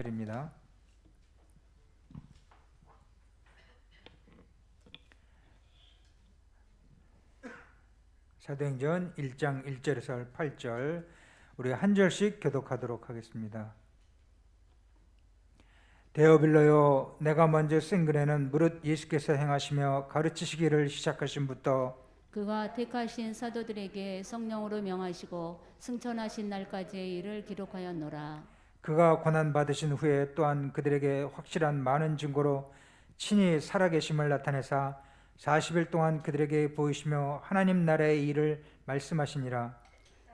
입니다. 사도행전 1장 1절에서 8절 우리 한 절씩 교독하도록 하겠습니다. 데오빌로요, 내가 먼저 쓴 글에는 무릇 예수께서 행하시며 가르치시기를 시작하신부터 그가 택하신 사도들에게 성령으로 명하시고 승천하신 날까지의 일을 기록하였노라. 그가 고난받으신 후에 또한 그들에게 확실한 많은 증거로 친히 살아계심을 나타내사 40일 동안 그들에게 보이시며 하나님 나라의 일을 말씀하시니라.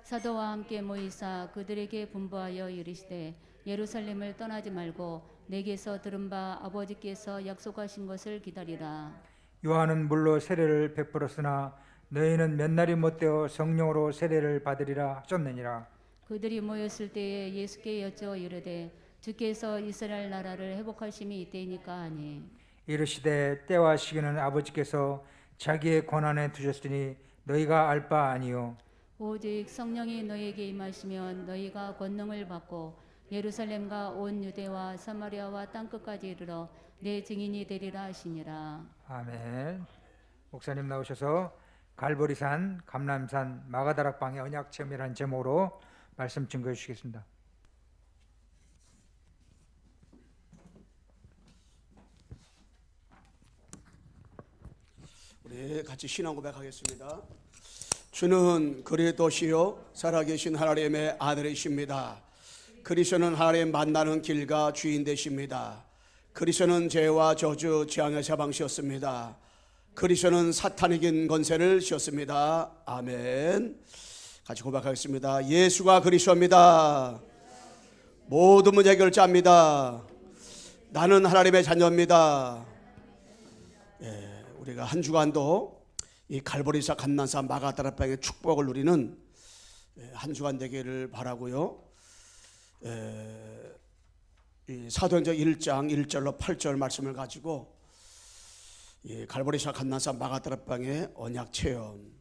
사도와 함께 모이사 그들에게 분부하여 이르시되 예루살렘을 떠나지 말고 내게서 들은 바 아버지께서 약속하신 것을 기다리라. 요한은 물로 세례를 베풀었으나 너희는 몇 날이 못되어 성령으로 세례를 받으리라 하셨느니라. 그들이 모였을 때에 예수께 여쭈어 이르되 주께서 이스라엘 나라를 회복하심이 이때이니까 하니 이르시되 때와 시기는 아버지께서 자기의 권한에 두셨으니 너희가 알 바 아니요 오직 성령이 너희에게 임하시면 너희가 권능을 받고 예루살렘과 온 유대와 사마리아와 땅끝까지 이르러 내 증인이 되리라 하시니라. 아멘. 목사님 나오셔서 갈보리산, 감람산, 마가다락방의 언약 체험이라는 제목으로 말씀 증거해 주시겠습니다. 우리 같이 신앙 고백하겠습니다. 주는 그리스도시요 살아계신 하나님의 아들이십니다. 그리스도는 하나님 만나는 길과 주인 되십니다. 그리스도는 죄와 저주 재앙의 사방시였습니다. 그리스도는 사탄이 긴 권세를 씌웠습니다. 아멘. 같이 고백하겠습니다. 예수가 그리스도입니다. 모든 문제 해결자입니다. 나는 하나님의 자녀입니다. 우리가 한 주간도 이 갈보리사 감난산 마가다락방의 축복을 누리는 한 주간 되기를 바라고요. 이 사도행전 1장 1절로 8절 말씀을 가지고 이 갈보리사 감난산 마가다락방의 언약 체험,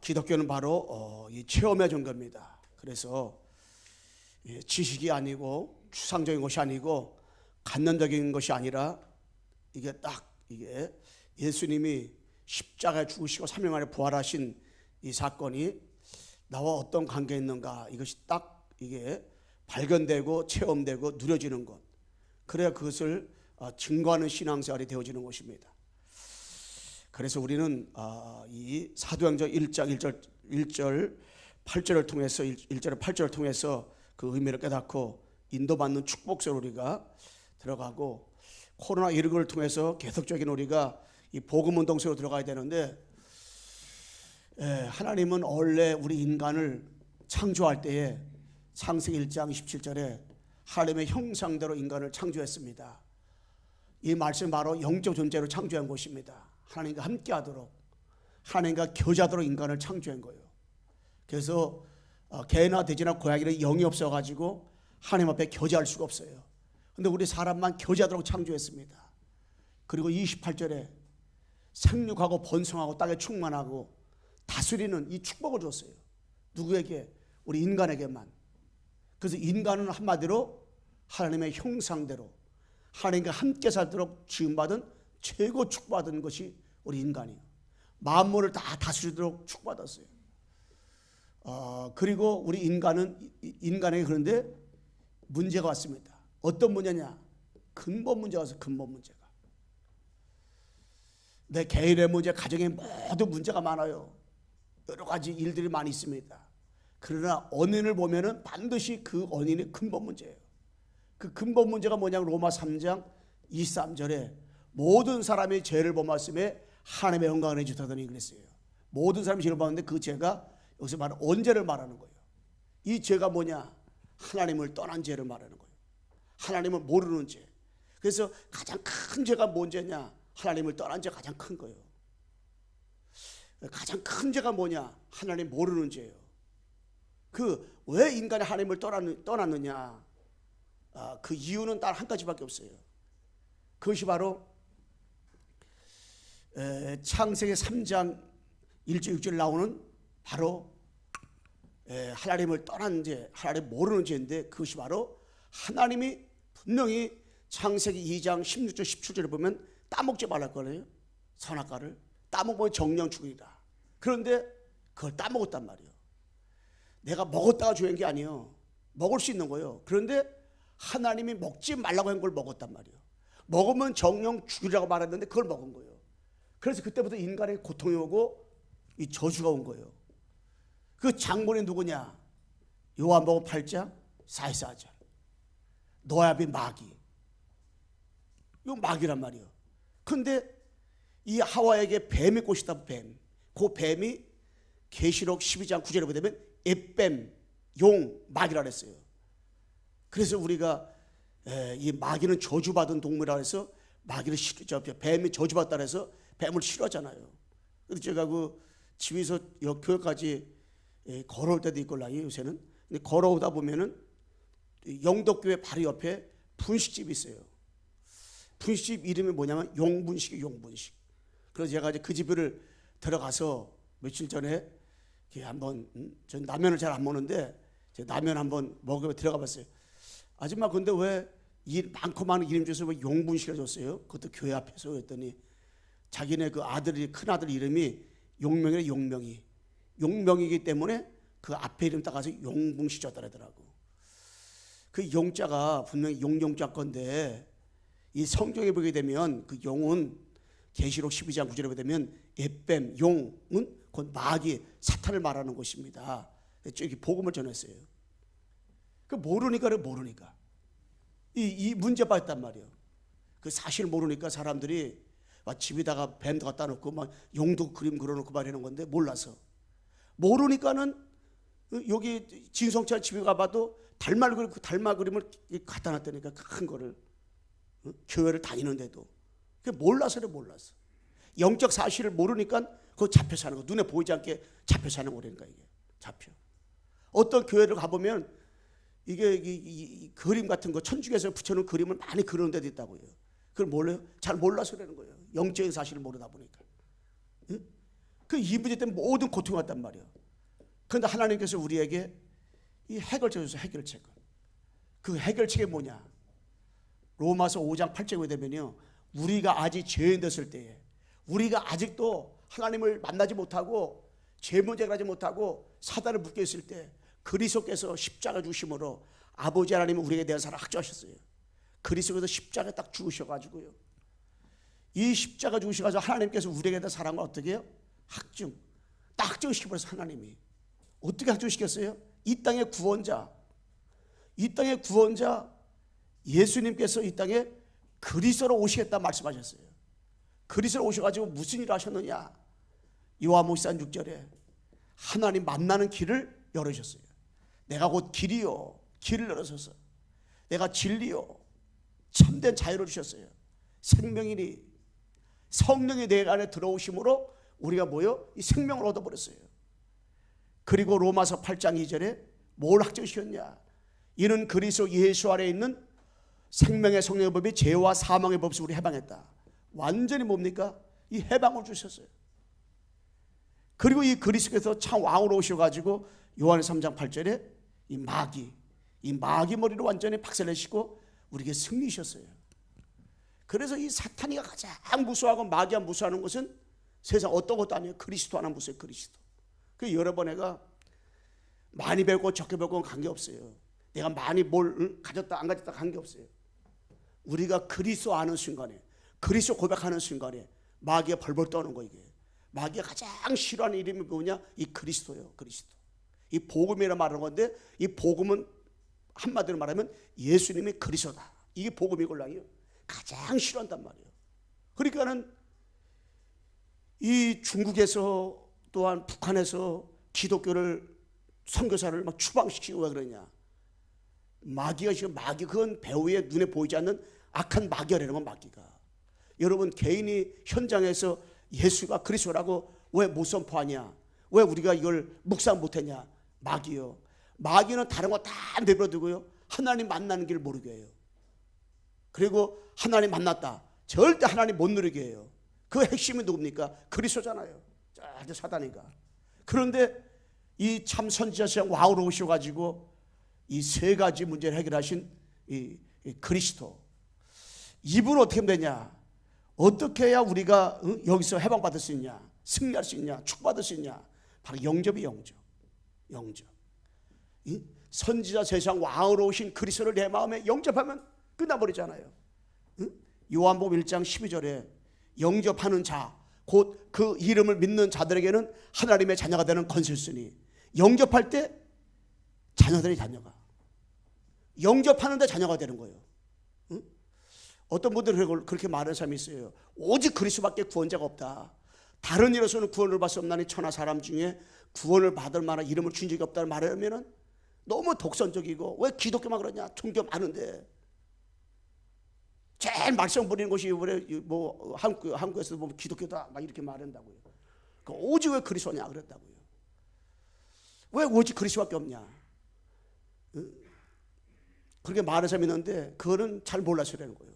기독교는 바로 이 체험의 종교입니다. 그래서 지식이 아니고 추상적인 것이 아니고 간념적인 것이 아니라 이게 예수님이 십자가에 죽으시고 3일 만에 부활하신 이 사건이 나와 어떤 관계가 있는가, 이것이 딱 이게 발견되고 체험되고 누려지는 것, 그래야 그것을 증거하는 신앙생활이 되어지는 것입니다. 그래서 우리는 이 사도행전 1장 1절 8절을 통해서 1절에 8절을 통해서 그 의미를 깨닫고 인도받는 축복 속으로 우리가 들어가고, 코로나19를 통해서 계속적인 우리가 이 복음운동 속으로 들어가야 되는데, 하나님은 원래 우리 인간을 창조할 때에 창세기 1장 27절에 하나님의 형상대로 인간을 창조했습니다. 이 말씀 바로 영적 존재로 창조한 것입니다. 하나님과 함께하도록, 하나님과 교제하도록 인간을 창조한 거예요. 그래서 개나 돼지나 고양이는 영이 없어가지고 하나님 앞에 교제할 수가 없어요. 근데 우리 사람만 교제하도록 창조했습니다. 그리고 28절에 생육하고 번성하고 땅에 충만하고 다스리는 이 축복을 줬어요. 누구에게? 우리 인간에게만. 그래서 인간은 한마디로 하나님의 형상대로 하나님과 함께 살도록 지음받은 최고 축복받은 것이 우리 인간이에요. 만물을 다 다스리도록 축복받았어요. 그리고 우리 인간에게 그런데 문제가 왔습니다. 어떤 문제냐? 근본 문제가 와서 근본 문제가. 내 개인의 문제, 가정의 모든 문제가 많아요. 여러 가지 일들이 많이 있습니다. 그러나 원인을 보면은 반드시 그 원인이 근본 문제예요. 그 근본 문제가 뭐냐면 로마 3장 23절에 모든 사람이 죄를 범하였음에 하나님의 영광을 주다더니 그랬어요. 모든 사람이 죄를 범하는데 그 죄가 여기서 말하는 언제를 말하는 거예요. 이 죄가 뭐냐? 하나님을 떠난 죄를 말하는 거예요. 하나님을 모르는 죄. 그래서 가장 큰 죄가 뭔 죄냐? 하나님을 떠난 죄가 가장 큰 거예요. 가장 큰 죄가 뭐냐? 하나님 모르는 죄예요. 왜 인간이 하나님을 떠났느냐? 그 이유는 딱 한 가지밖에 없어요. 그것이 바로 창세기 3장 1절 6절 나오는 바로 하나님을 떠난 죄, 하나님 모르는 죄인데, 그것이 바로 하나님이 분명히 창세기 2장 16절 17절에 보면 따먹지 말랄 거예요. 선악과를 따먹으면 정령 죽으리라. 그런데 그걸 따먹었단 말이에요. 내가 먹었다가 죽은 게 아니에요. 먹을 수 있는 거예요. 그런데 하나님이 먹지 말라고 한 걸 먹었단 말이에요. 먹으면 정령 죽이라고 말했는데 그걸 먹은 거예요. 그래서 그때부터 인간의 고통이 오고 이 저주가 온 거예요. 그 장본이 누구냐? 요한복음 8장 44절. 노아비 마귀. 이거 마귀란 말이에요. 근데 이 하와에게 뱀이 꽃이다. 뱀. 그 뱀이 계시록 12장 9절에 보면 앱뱀, 용, 마귀라 그랬어요. 그래서 우리가 이 마귀는 저주받은 동물이라 해서 마귀를 뱀이 저주받다 해서 뱀을 싫어하잖아요. 그래서 제가 그 집에서 교회까지 걸어올 때도 있걸라요. 요새는. 근데 걸어오다 보면은 영덕교회 바로 옆에 분식집이 있어요. 분식집 이름이 뭐냐면 용분식이에요. 용분식. 그래서 제가 이제 그 집을 들어가서 며칠 전에 한번 전 라면을 잘 안 먹는데 제가 라면 한번 먹으러 들어가 봤어요. 아줌마 근데 왜 이 많고 많은 이름 줘서 왜 용분식을 줬어요? 그것도 교회 앞에서. 그랬더니 자기네 그 아들이 큰 아들 이름이 용명이래. 용명이기 때문에 그 앞에 이름 따가서 용분식 줬더라고. 그 용자가 분명히 용자 건데 이 성경에 보게 되면 그 용은 계시록 12장 9절에 보게 되면 앱뱀, 용은 곧 마귀, 사탄을 말하는 것입니다. 이렇게 복음을 전했어요. 그 모르니까 이 문제 빠졌단 말이에요. 그 사실 모르니까 사람들이 막 집에다가 뱀도 갖다 놓고 막 용도 그림 그려놓고 말하는 건데 몰라서. 모르니까는 여기 진성찬 집에 가봐도 달마 그림을 갖다 놨다니까. 큰 거를. 교회를 다니는데도. 몰라서. 영적 사실을 모르니까 그거 잡혀 사는 거. 눈에 보이지 않게 잡혀 사는 거라니까. 이게 잡혀. 어떤 교회를 가보면 이게 이 그림 같은 거 천주교에서 붙여놓은 그림을 많이 그리는 데도 있다고요. 그걸 몰라요? 잘 몰라서 그러는 거예요. 영적인 사실을 모르다 보니까. 응? 그 이 문제 때문에 모든 고통이 왔단 말이에요. 그런데 하나님께서 우리에게 이 해결책을 주셔서 해결책을. 그 해결책이 뭐냐? 로마서 5장 8절에 되면요. 우리가 아직 죄인 됐을 때에 우리가 아직도 하나님을 만나지 못하고 죄 문제를 하지 못하고 사단을 묶여 있을 때 그리스도께서 십자가 주심으로 아버지 하나님은 우리에게 대한 사랑 학조하셨어요. 그리스도께서 십자가 딱 죽으셔가지고요. 이 십자가 죽으셔가지고 하나님께서 우리에게 대한 사랑을 어떻게 해요? 딱 학증시켜버려서 하나님이 어떻게 학증시켰어요? 이 땅의 구원자 예수님께서 이 땅에 그리스도로 오시겠다 말씀하셨어요. 그리스도로 오셔가지고 무슨 일을 하셨느냐? 요한복음 6절에 하나님 만나는 길을 열어주셨어요. 내가 곧 길이요, 길을 열어서서 내가 진리요, 참된 자유를 주셨어요. 생명이니 성령이 내 안에 들어오심으로 우리가 뭐요? 이 생명을 얻어버렸어요. 그리고 로마서 8장 2절에 뭘 확정시켰냐? 이는 그리스도 예수 안에 있는 생명의 성령의 법이 죄와 사망의 법에서 우리 해방했다. 완전히 뭡니까? 이 해방을 주셨어요. 그리고 이 그리스도께서 참 왕으로 오셔가지고 요한의 3장 8절에 이 마귀 머리를 완전히 박살내시고 우리에게 승리하셨어요. 그래서 이 사탄이가 가장 무서워하고 마귀가 무서워하는 것은 세상 어떤 것도 아니에요. 그리스도 하나 무서워요. 그리스도. 그 여러 번 내가 많이 배우고 적게 배우고는 관계없어요. 내가 많이 뭘 가졌다 안 가졌다 관계없어요. 우리가 그리스도 아는 순간에 그리스도 고백하는 순간에 마귀가 벌벌 떠는 거. 이게 마귀가 가장 싫어하는 이름이 뭐냐? 이 그리스도예요. 그리스도. 이 복음이라 말하는 건데 이 복음은 한마디로 말하면 예수님이 그리스도다. 이게 복음이걸랑요. 가장 싫어한단 말이에요. 그러니까는 이 중국에서 또한 북한에서 기독교를 선교사를 막 추방시키고 왜 그러냐? 마귀가 지금 그건 배우의 눈에 보이지 않는 악한 마귀라는 건 마귀가. 여러분 개인이 현장에서 예수가 그리스도라고 왜 못 선포하냐? 왜 우리가 이걸 묵상 못했냐? 마귀요. 마귀는 다른 거 다 내버려두고요. 하나님 만나는 길을 모르게 해요. 그리고 하나님 만났다. 절대 하나님 못 누리게 해요. 그 핵심이 누굽니까? 그리스도잖아요. 절대 사단이가. 그런데 이 참 선지자시장 왕으로 오셔가지고 이 세 가지 문제를 해결하신 이 그리스도. 이분은 어떻게 하면 되냐? 어떻게 해야 우리가 여기서 해방받을 수 있냐? 승리할 수 있냐? 축복받을 수 있냐? 바로 영접이 영접. 선지자 세상 왕으로 오신 그리스도를 내 마음에 영접하면 끝나버리잖아요. 요한복음 1장 12절에 영접하는 자, 곧 그 이름을 믿는 자들에게는 하나님의 자녀가 되는 권세를 쓰니, 영접할 때 자녀가 영접하는데 자녀가 되는 거예요. 어떤 분들은 그렇게 말하는 사람이 있어요. 오직 그리스도밖에 구원자가 없다. 다른 이로서는 구원을 받을 수 없나니 천하 사람 중에 구원을 받을 만한 이름을 준 적이 없다는 말을 하면은 너무 독선적이고, 왜 기독교만 그러냐? 종교 많은데. 제일 말썽 부리는 것이 뭐 한국에서도 보면 기독교다 막 이렇게 말한다고요. 오직 왜 그리스도냐 그랬다고요. 왜 오직 그리스도밖에 없냐? 그렇게 말하는 사람이 있는데 그거는 잘 몰라서라는 거예요.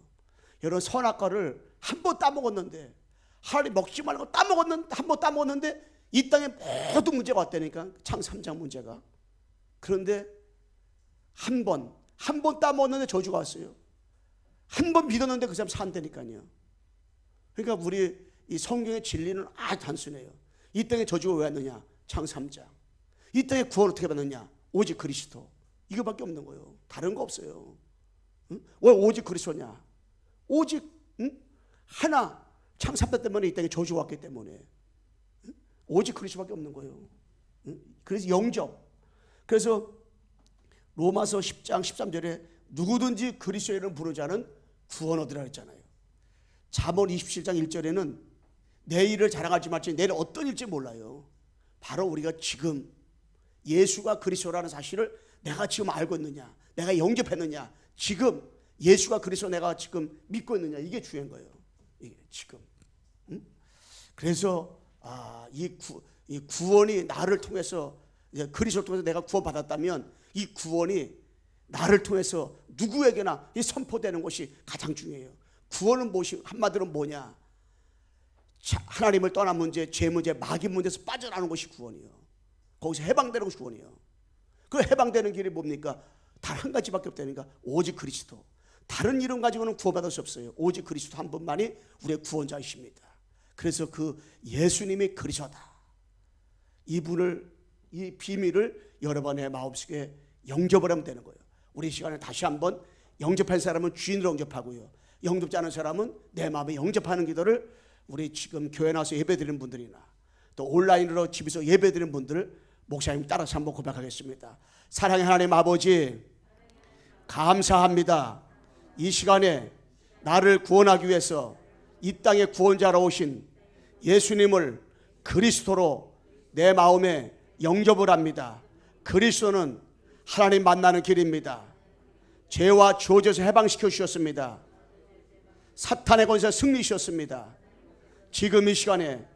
여러분, 선악과를 한 번 따먹었는데, 하나님 먹지 말고 한 번 따먹었는데 이 땅에 모든 문제가 왔다니까. 창 3장 문제가. 그런데 한 번 따먹었는데 저주가 왔어요. 한 번 믿었는데 그 사람 산다니까요. 그러니까 우리 이 성경의 진리는 아주 단순해요. 이 땅에 저주가 왜 왔느냐? 창 3장. 이 땅에 구원 어떻게 받느냐? 오직 그리스도. 이거밖에 없는 거예요. 다른 거 없어요. 왜 오직 그리스도냐? 오직 하나, 창 3장 때문에 이 땅에 저주가 왔기 때문에 오직 그리스도밖에 없는 거예요. 그래서 영접. 그래서 로마서 10장 13절에 누구든지 그리스도의 이름을 부르는 자는 구원 얻으라 했잖아요. 잠언 27장 1절에는 내일을 자랑하지 말지 내일 어떤 일지 몰라요. 바로 우리가 지금 예수가 그리스도라는 사실을 내가 지금 알고 있느냐, 내가 영접했느냐, 지금 예수가 그리스도 내가 지금 믿고 있느냐, 이게 중요한 거예요. 이게 지금. 그래서 이 구원이 나를 통해서, 그리스도를 통해서 내가 구원받았다면 이 구원이 나를 통해서 누구에게나 선포되는 것이 가장 중요해요. 구원은 무엇이, 한마디로 뭐냐? 하나님을 떠난 문제, 죄 문제, 마귀 문제에서 빠져나오는 것이 구원이에요. 거기서 해방되는 것이 구원이에요. 그 해방되는 길이 뭡니까? 단 한 가지밖에 없다니까. 오직 그리스도. 다른 이름 가지고는 구원받을 수 없어요. 오직 그리스도 한 분만이 우리의 구원자이십니다. 그래서 그 예수님이 그리스도다. 이분을, 이 비밀을 여러분의 마음속에 영접을 하면 되는 거예요. 우리 시간에 다시 한번 영접한 사람은 주인으로 영접하고요. 영접지 않은 사람은 내 마음에 영접하는 기도를 우리 지금 교회 나와서 예배드리는 분들이나 또 온라인으로 집에서 예배드리는 분들을 목사님 따라서 한번 고백하겠습니다. 사랑의 하나님 아버지, 감사합니다. 이 시간에 나를 구원하기 위해서 이 땅에 구원자로 오신 예수님을 그리스도로 내 마음에 영접을 합니다. 그리스도는 하나님 만나는 길입니다. 죄와 죄에서 해방시켜 주셨습니다. 사탄의 권세 승리하셨습니다. 지금 이 시간에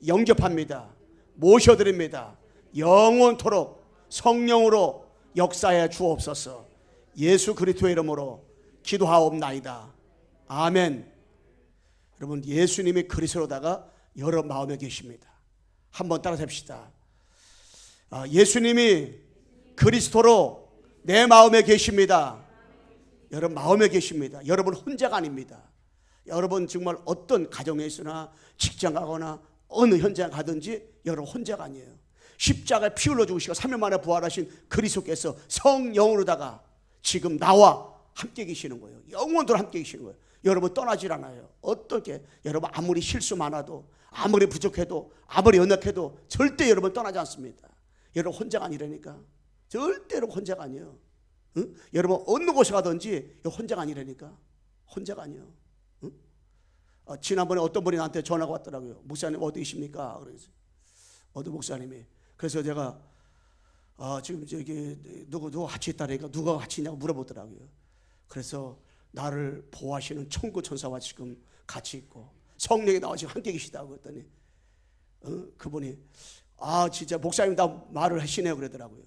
영접합니다. 모셔드립니다. 영원토록 성령으로 역사해 주옵소서. 예수 그리스도의 이름으로 기도하옵나이다. 아멘. 여러분, 예수님이 그리스도로다가 여러분 마음에 계십니다. 한번 따라서 합시다. 예수님이 그리스도로 내 마음에 계십니다. 여러분 마음에 계십니다. 여러분 혼자가 아닙니다. 여러분 정말 어떤 가정에 있으나 직장 가거나 어느 현장 가든지 여러분 혼자가 아니에요. 십자가에 피 흘려 죽으시고 3일 만에 부활하신 그리스도께서 성령으로다가 지금 나와 함께 계시는 거예요. 영원토록 함께 계시는 거예요. 여러분 떠나질 않아요. 어떻게 여러분 아무리 실수 많아도, 아무리 부족해도, 아무리 연약해도 절대 여러분 떠나지 않습니다. 여러분 혼자가 아니라니까. 절대로 혼자가 아니에요. 응? 여러분 어느 곳에 가든지 혼자가 아니라니까. 혼자가 아니에요. 응? 지난번에 어떤 분이 나한테 전화가 왔더라고요. 목사님 어디 계십니까? 그래서 어디 목사님이. 그래서 제가 지금 저기 누구 같이 있다니까 누가 같이 있냐고 물어보더라고요. 그래서 나를 보호하시는 천구 천사와 지금 같이 있고 성령이 나와 지금 함께 계시다고 했더니 그분이 진짜 목사님 다 말을 하시네요 그러더라고요.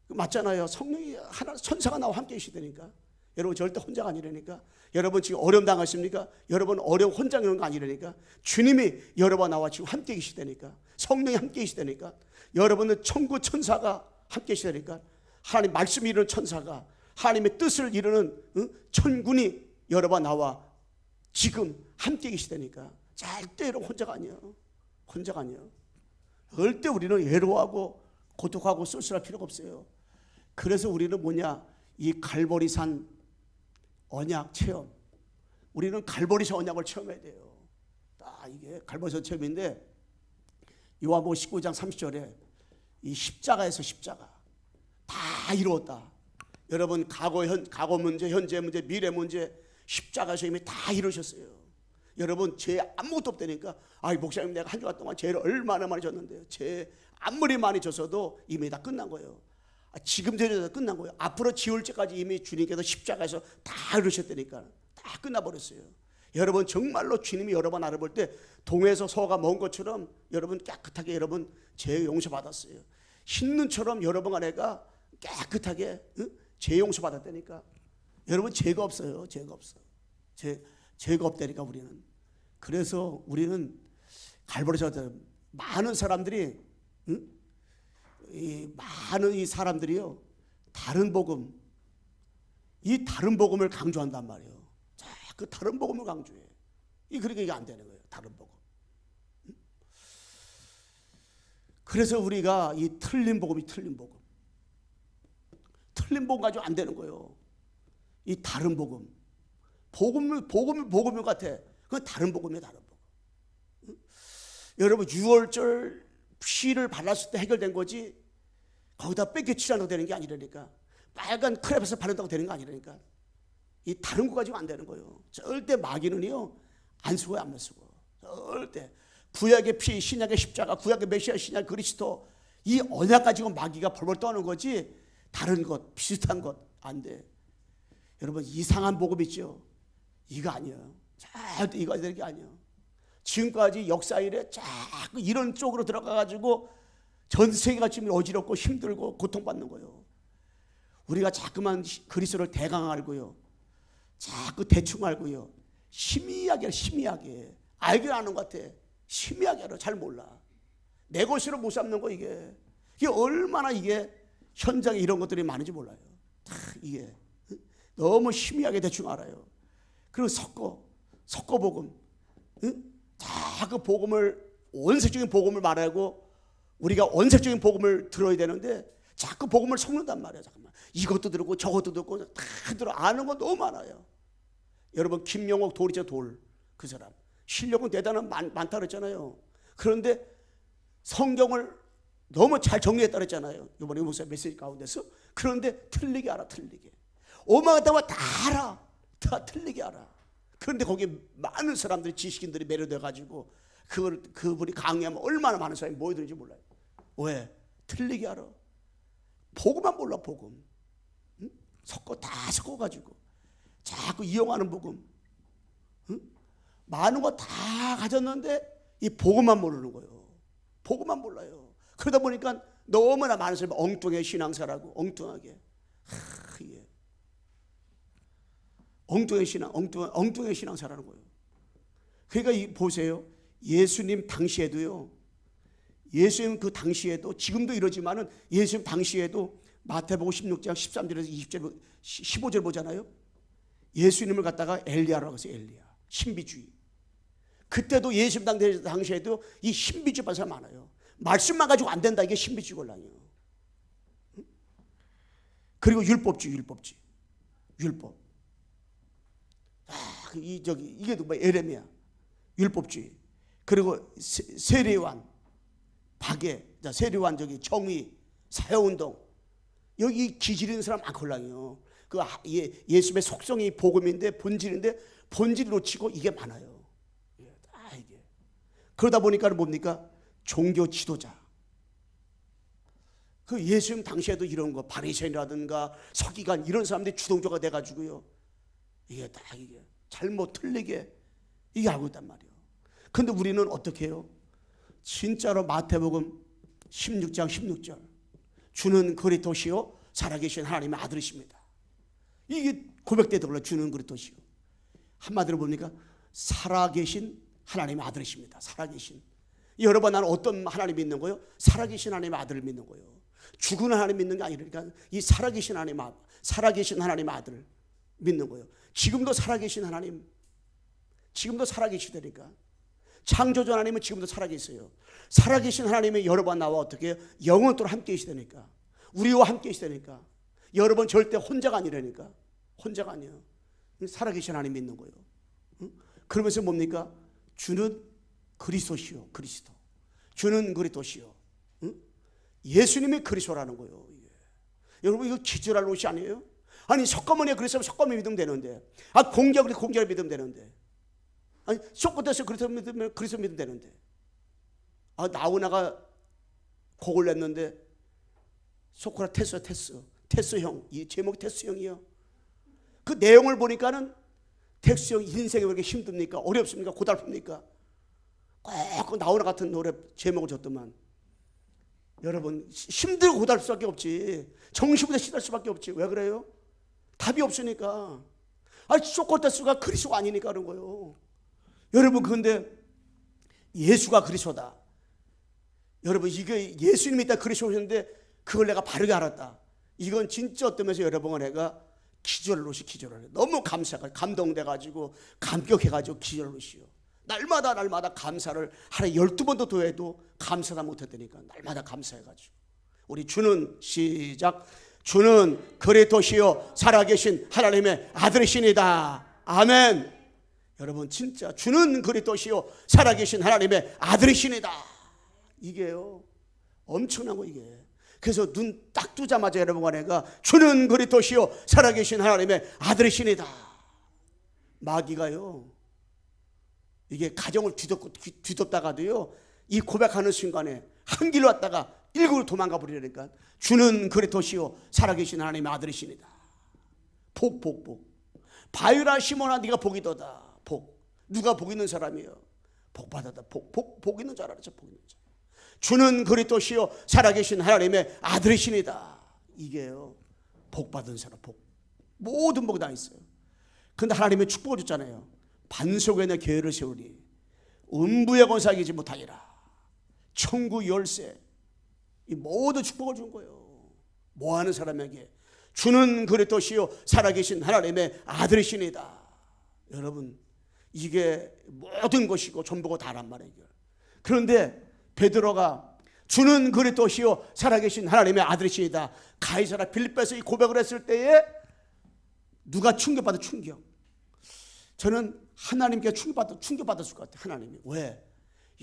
맞잖아요. 성령이 하나 천사가 나와 함께 계시다니까. 여러분 절대 혼자가 아니라니까. 여러분 지금 어려움 당하십니까? 여러분 어려움 혼자 있는 거 아니라니까. 주님이 여러분 나와 지금 함께 계시다니까. 성령이 함께 계시다니까. 여러분은 천구 천사가 함께 계시다니까. 하나님 말씀이 이루는 천사가 하나님의 뜻을 이루는 천군이 여러 번 나와 지금 함께 계시다니까. 절대 여러분 혼자가 아니에요. 혼자가 아니에요. 절대 우리는 외로워하고 고독하고 쓸쓸할 필요가 없어요. 그래서 우리는 뭐냐, 이 갈보리산 언약 체험, 우리는 갈보리산 언약을 체험해야 돼요. 이게 갈보리산 체험인데 요한복음 19장 30절에 이 십자가에서 십자가 다 이루었다. 여러분 과거 문제, 현재 문제, 미래 문제 십자가에서 이미 다 이루셨어요. 여러분 죄 아무것도 없다니까. 목사님 내가 한 주간 동안 죄를 얼마나 많이 졌는데요. 죄 아무리 많이 졌어도 이미 다 끝난 거예요. 지금 죄는 끝난 거예요. 앞으로 지울 때까지 이미 주님께서 십자가에서 다 이루셨다니까. 다 끝나버렸어요. 여러분 정말로 주님이 여러 번 알아볼 때 동에서 서가 먼 것처럼 여러분 깨끗하게 여러분 죄 용서받았어요. 흰눈처럼 여러분 안에가 깨끗하게 죄 용서받았다니까. 여러분 죄가 없어요. 죄가 없어. 죄가 없다니까 우리는. 그래서 우리는 갈보리산 많은 사람들이 많은 이 사람들이요 다른 복음, 이 다른 복음을 강조한단 말이에요. 그 다른 복음을 강조해. 그러니까 이게 안 되는 거예요. 다른 복음. 그래서 우리가 이 틀린 복음이 틀린 복음 가지고 안 되는 거예요. 이 다른 복음, 복음이 같아. 그건 다른 복음이에요. 다른 복음. 여러분 6월절 피를 발랐을 때 해결된 거지 거기다 뺏겨 칠한다고 되는 게 아니라니까. 빨간 크레파스 바른다고 되는 거 아니라니까. 이 다른 거 가지고 안 되는 거예요. 절대 마귀는요 안 쓰고요, 안 쓰고. 절대 구약의 피, 신약의 십자가, 구약의 메시아, 신약 그리스도, 이 언약 가지고 마귀가 벌벌 떠는 거지 다른 것, 비슷한 것 안 돼. 여러분 이상한 복음 있죠? 이거 아니에요. 절대 이거 되는 게 아니에요. 지금까지 역사 이래 자꾸 이런 쪽으로 들어가가지고 전 세계가 지금 어지럽고 힘들고 고통받는 거예요. 우리가 자꾸만 그리스도를 대강 알고요, 자꾸 대충 알고요, 희미하게 알긴 아는 것 같아. 희미하게 알아. 잘 몰라. 내 것으로 못 삼는 거. 이게 얼마나 이게 현장에 이런 것들이 많은지 몰라요. 다 이게 너무 희미하게 대충 알아요. 그리고 섞어 복음, 자꾸 복음을, 원색적인 복음을 말하고 우리가 원색적인 복음을 들어야 되는데 자꾸 복음을 섞는단 말이에요. 잠깐만, 이것도 들고 저것도 듣고 다 들어. 아는 거 너무 많아요. 여러분 김영옥 돌이죠. 돌. 그 사람 실력은 대단한 많다 그랬잖아요. 그런데 성경을 너무 잘 정리했다 그랬잖아요. 이번에 목사 메시지 가운데서. 그런데 틀리게 알아. 틀리게 오마가다와 다 알아. 다 틀리게 알아. 그런데 거기에 많은 사람들이, 지식인들이 매료돼 가지고 그분이 강의하면 얼마나 많은 사람이 모여드는지 몰라요. 왜? 틀리게 알아. 복음만 몰라. 복음 다 섞어가지고 자꾸 이용하는 복음. 많은 거 다 가졌는데 이 복음만 모르는 거예요. 복음만 몰라요. 그러다 보니까 너무나 많은 사람이 엉뚱하게 신앙사라고. 엉뚱하게. 이게 엉뚱하게 신앙사라는 거예요. 그러니까 보세요. 예수님 당시에도요, 예수님 그 당시에도, 지금도 이러지만은 예수님 당시에도 마태복음 16장 13절에서 20절 15절 보잖아요. 예수님을 갖다가 엘리야라고 했어요. 엘리야. 신비주의. 그때도 예수님 당시에도 이 신비주의 받은 사람 많아요. 말씀만 가지고 안 된다. 이게 신비주의 권랑이에요. 그리고 율법주의. 율법. 이게 뭐 에레미야. 율법주의. 그리고 세례요한, 박해, 세례요한 정의, 사회운동. 여기 기질있는 사람 많걸랑이요. 예수님의 속성이 복음인데 본질인데 본질을 놓치고 이게 많아요. 이게. 그러다 보니까 뭡니까? 종교 지도자. 그 예수님 당시에도 이런 거, 바리새인이라든가 서기관 이런 사람들이 주동조가 돼가지고요. 이게 잘못 틀리게 이게 알고 있단 말이에요. 근데 우리는 어떻게 해요? 진짜로 마태복음 16장 16절. 주는 그리스도시요 살아계신 하나님의 아들이십니다. 이게 고백되더라. 주는 그리스도시요. 한마디로 뭡니까? 살아계신 하나님의 아들이십니다. 살아계신. 여러분, 나는 어떤 하나님 믿는 거예요? 살아계신 하나님의 아들을 믿는 거예요. 죽은 하나님 믿는 게 아니니까 이 살아계신 하나님, 살아계신 하나님 아들 믿는 거예요. 지금도 살아계신 하나님, 지금도 살아계시다니까. 창조주 하나님은 지금도 살아계세요. 살아계신 하나님이 여러분 나와 어떻게 해요? 영원토록 함께 계시다니까. 우리와 함께 계시다니까. 여러분 절대 혼자가 아니라니까. 혼자가 아니에요. 살아계신 하나님 믿는 거예요. 그러면서 뭡니까? 주는 그리스도시요, 그리스도. 주는 그리스도시요. 예수님이 그리스도라는 거예요. 이게. 여러분 이거 기절할 것이 아니에요? 아니 석가모니가 그리스도면 석가모니 믿으면 되는데, 아 공자가 그래서 공자를 믿으면 되는데, 아니 소크라테스 그리스도 믿으면 그리스도 믿으면 되는데, 아 나우나가 곡을 냈는데 테스형, 이 제목이 테스형이요. 그 내용을 보니까는 테스형 인생이 왜 이렇게 힘듭니까? 어렵습니까? 고달픕니까? 꼭 나우나 같은 노래 제목을 줬더만. 여러분 힘들고 고달플 수밖에 없지. 정신보다 시달 수밖에 없지. 왜 그래요? 답이 없으니까. 아니 소크라테스가 그리스도가 아니니까 그런 거예요. 여러분 그런데 예수가 그리스도다. 여러분 이게 예수님이 딱 그리스도였는데 그걸 내가 바르게 알았다. 이건 진짜 어떤 면에서 여러분은 내가 기절을 해. 너무 감사가 감동돼가지고 감격해가지고 기절을 해요. 날마다 감사를 하루에 12번도 더 해도 감사다 못했다니까. 날마다 감사해가지고. 우리 주는 시작. 주는 그리스도시요 살아계신 하나님의 아들이시니다. 아멘. 여러분 진짜 주는 그리스도시요 살아계신 하나님의 아들이시니다. 이게요 엄청난 거 이게. 그래서 눈 딱 뜨자마자 여러분과 내가 주는 그리스도시요 살아계신 하나님의 아들이시니다. 마귀가요 이게 가정을 뒤덮다가도요 이 고백하는 순간에 한 길로 왔다가 일구로 도망가 버리니까 주는 그리스도시요 살아계신 하나님의 아들이시니다. 복. 바위라 시몬아 네가 복이도다. 복. 누가 복 있는 사람이에요? 복 받았다. 복 있는 줄 알았죠. 복 있는 줄. 주는 그리스도시요 살아계신 하나님의 아들이시니다. 이게요 복 받은 사람. 복. 모든 복 다 있어요. 근데 하나님의 축복을 줬잖아요. 반석에 내 계를 세우니 음부의 권세가 이기지 못하리라. 천국 열쇠. 이 모든 축복을 준 거예요. 뭐 하는 사람에게? 주는 그리스도시요 살아계신 하나님의 아들이시니다. 여러분 이게 모든 것이고 전부가 다란 말이에요. 그런데 베드로가 주는 그리스도시요 살아계신 하나님의 아들이시니다. 가이사랴 빌립보에서 이 고백을 했을 때에 누가 충격받아? 충격. 저는 하나님께 충격받았을 것 같아요. 하나님이. 왜?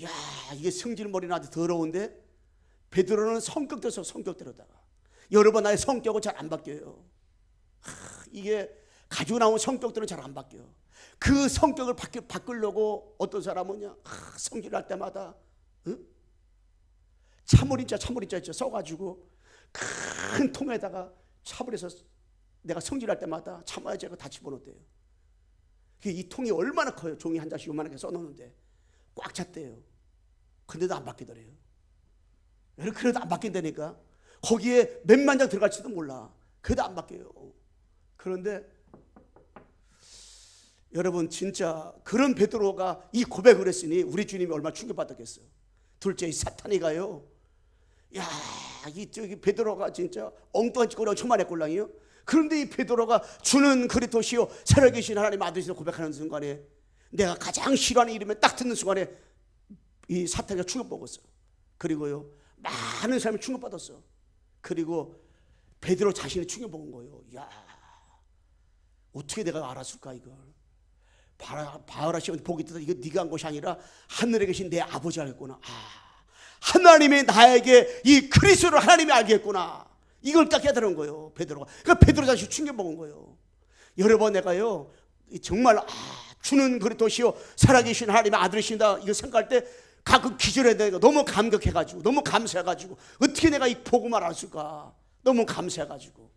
야 이게 성질머리 나한테 더러운데 베드로는 성격대로다가 여러분 나의 성격은 잘 안 바뀌어요. 이게 가지고 나온 성격들은 잘 안 바뀌어요. 그 성격을 바꾸려고 어떤 사람은요 성질할 때마다 참을인자 있죠. 써가지고 큰 통에다가 차버려서 내가 성질할 때마다 참아야지 하고 다 집어넣대요. 이 통이 얼마나 커요. 종이 한 장씩 요만하게 써놓는데 꽉 찼대요. 근데도 안 바뀌더래요. 그래도 안 바뀐다니까. 거기에 몇만 장 들어갈지도 몰라. 그래도 안 바뀌어요. 그런데 여러분 진짜 그런 베드로가 이 고백을 했으니 우리 주님이 얼마나 충격받았겠어요. 둘째 이 사탄이가요. 야, 저기 베드로가 진짜 엉뚱한 짓거리가 천만의 꼴랑이요. 그런데 이 베드로가 주는 그리스도시요 살아계신 하나님 아들이시라고 고백하는 순간에 내가 가장 싫어하는 이름에 딱 듣는 순간에 이 사탄이가 충격받았어요. 그리고요 많은 사람이 충격받았어. 그리고 베드로 자신이 충격받은 거예요. 야, 어떻게 내가 알았을까 이걸. 바울아 시몬 복이 있다. 이거 네가 한 것이 아니라 하늘에 계신 내 아버지가 알겠구나. 하나님이 나에게 이 그리스도를 하나님이 알겠구나. 이걸 딱 깨달은 거예요. 베드로가. 그러니까 베드로 자신이 충격받은 거예요. 여러 번 내가요 정말 주는 그리스도시요 살아계신 하나님의 아들이신다 이거 생각할 때 가끔 기절해야 돼. 너무 감격해가지고 너무 감사해가지고 어떻게 내가 이 복음을 알았을까. 너무 감사해가지고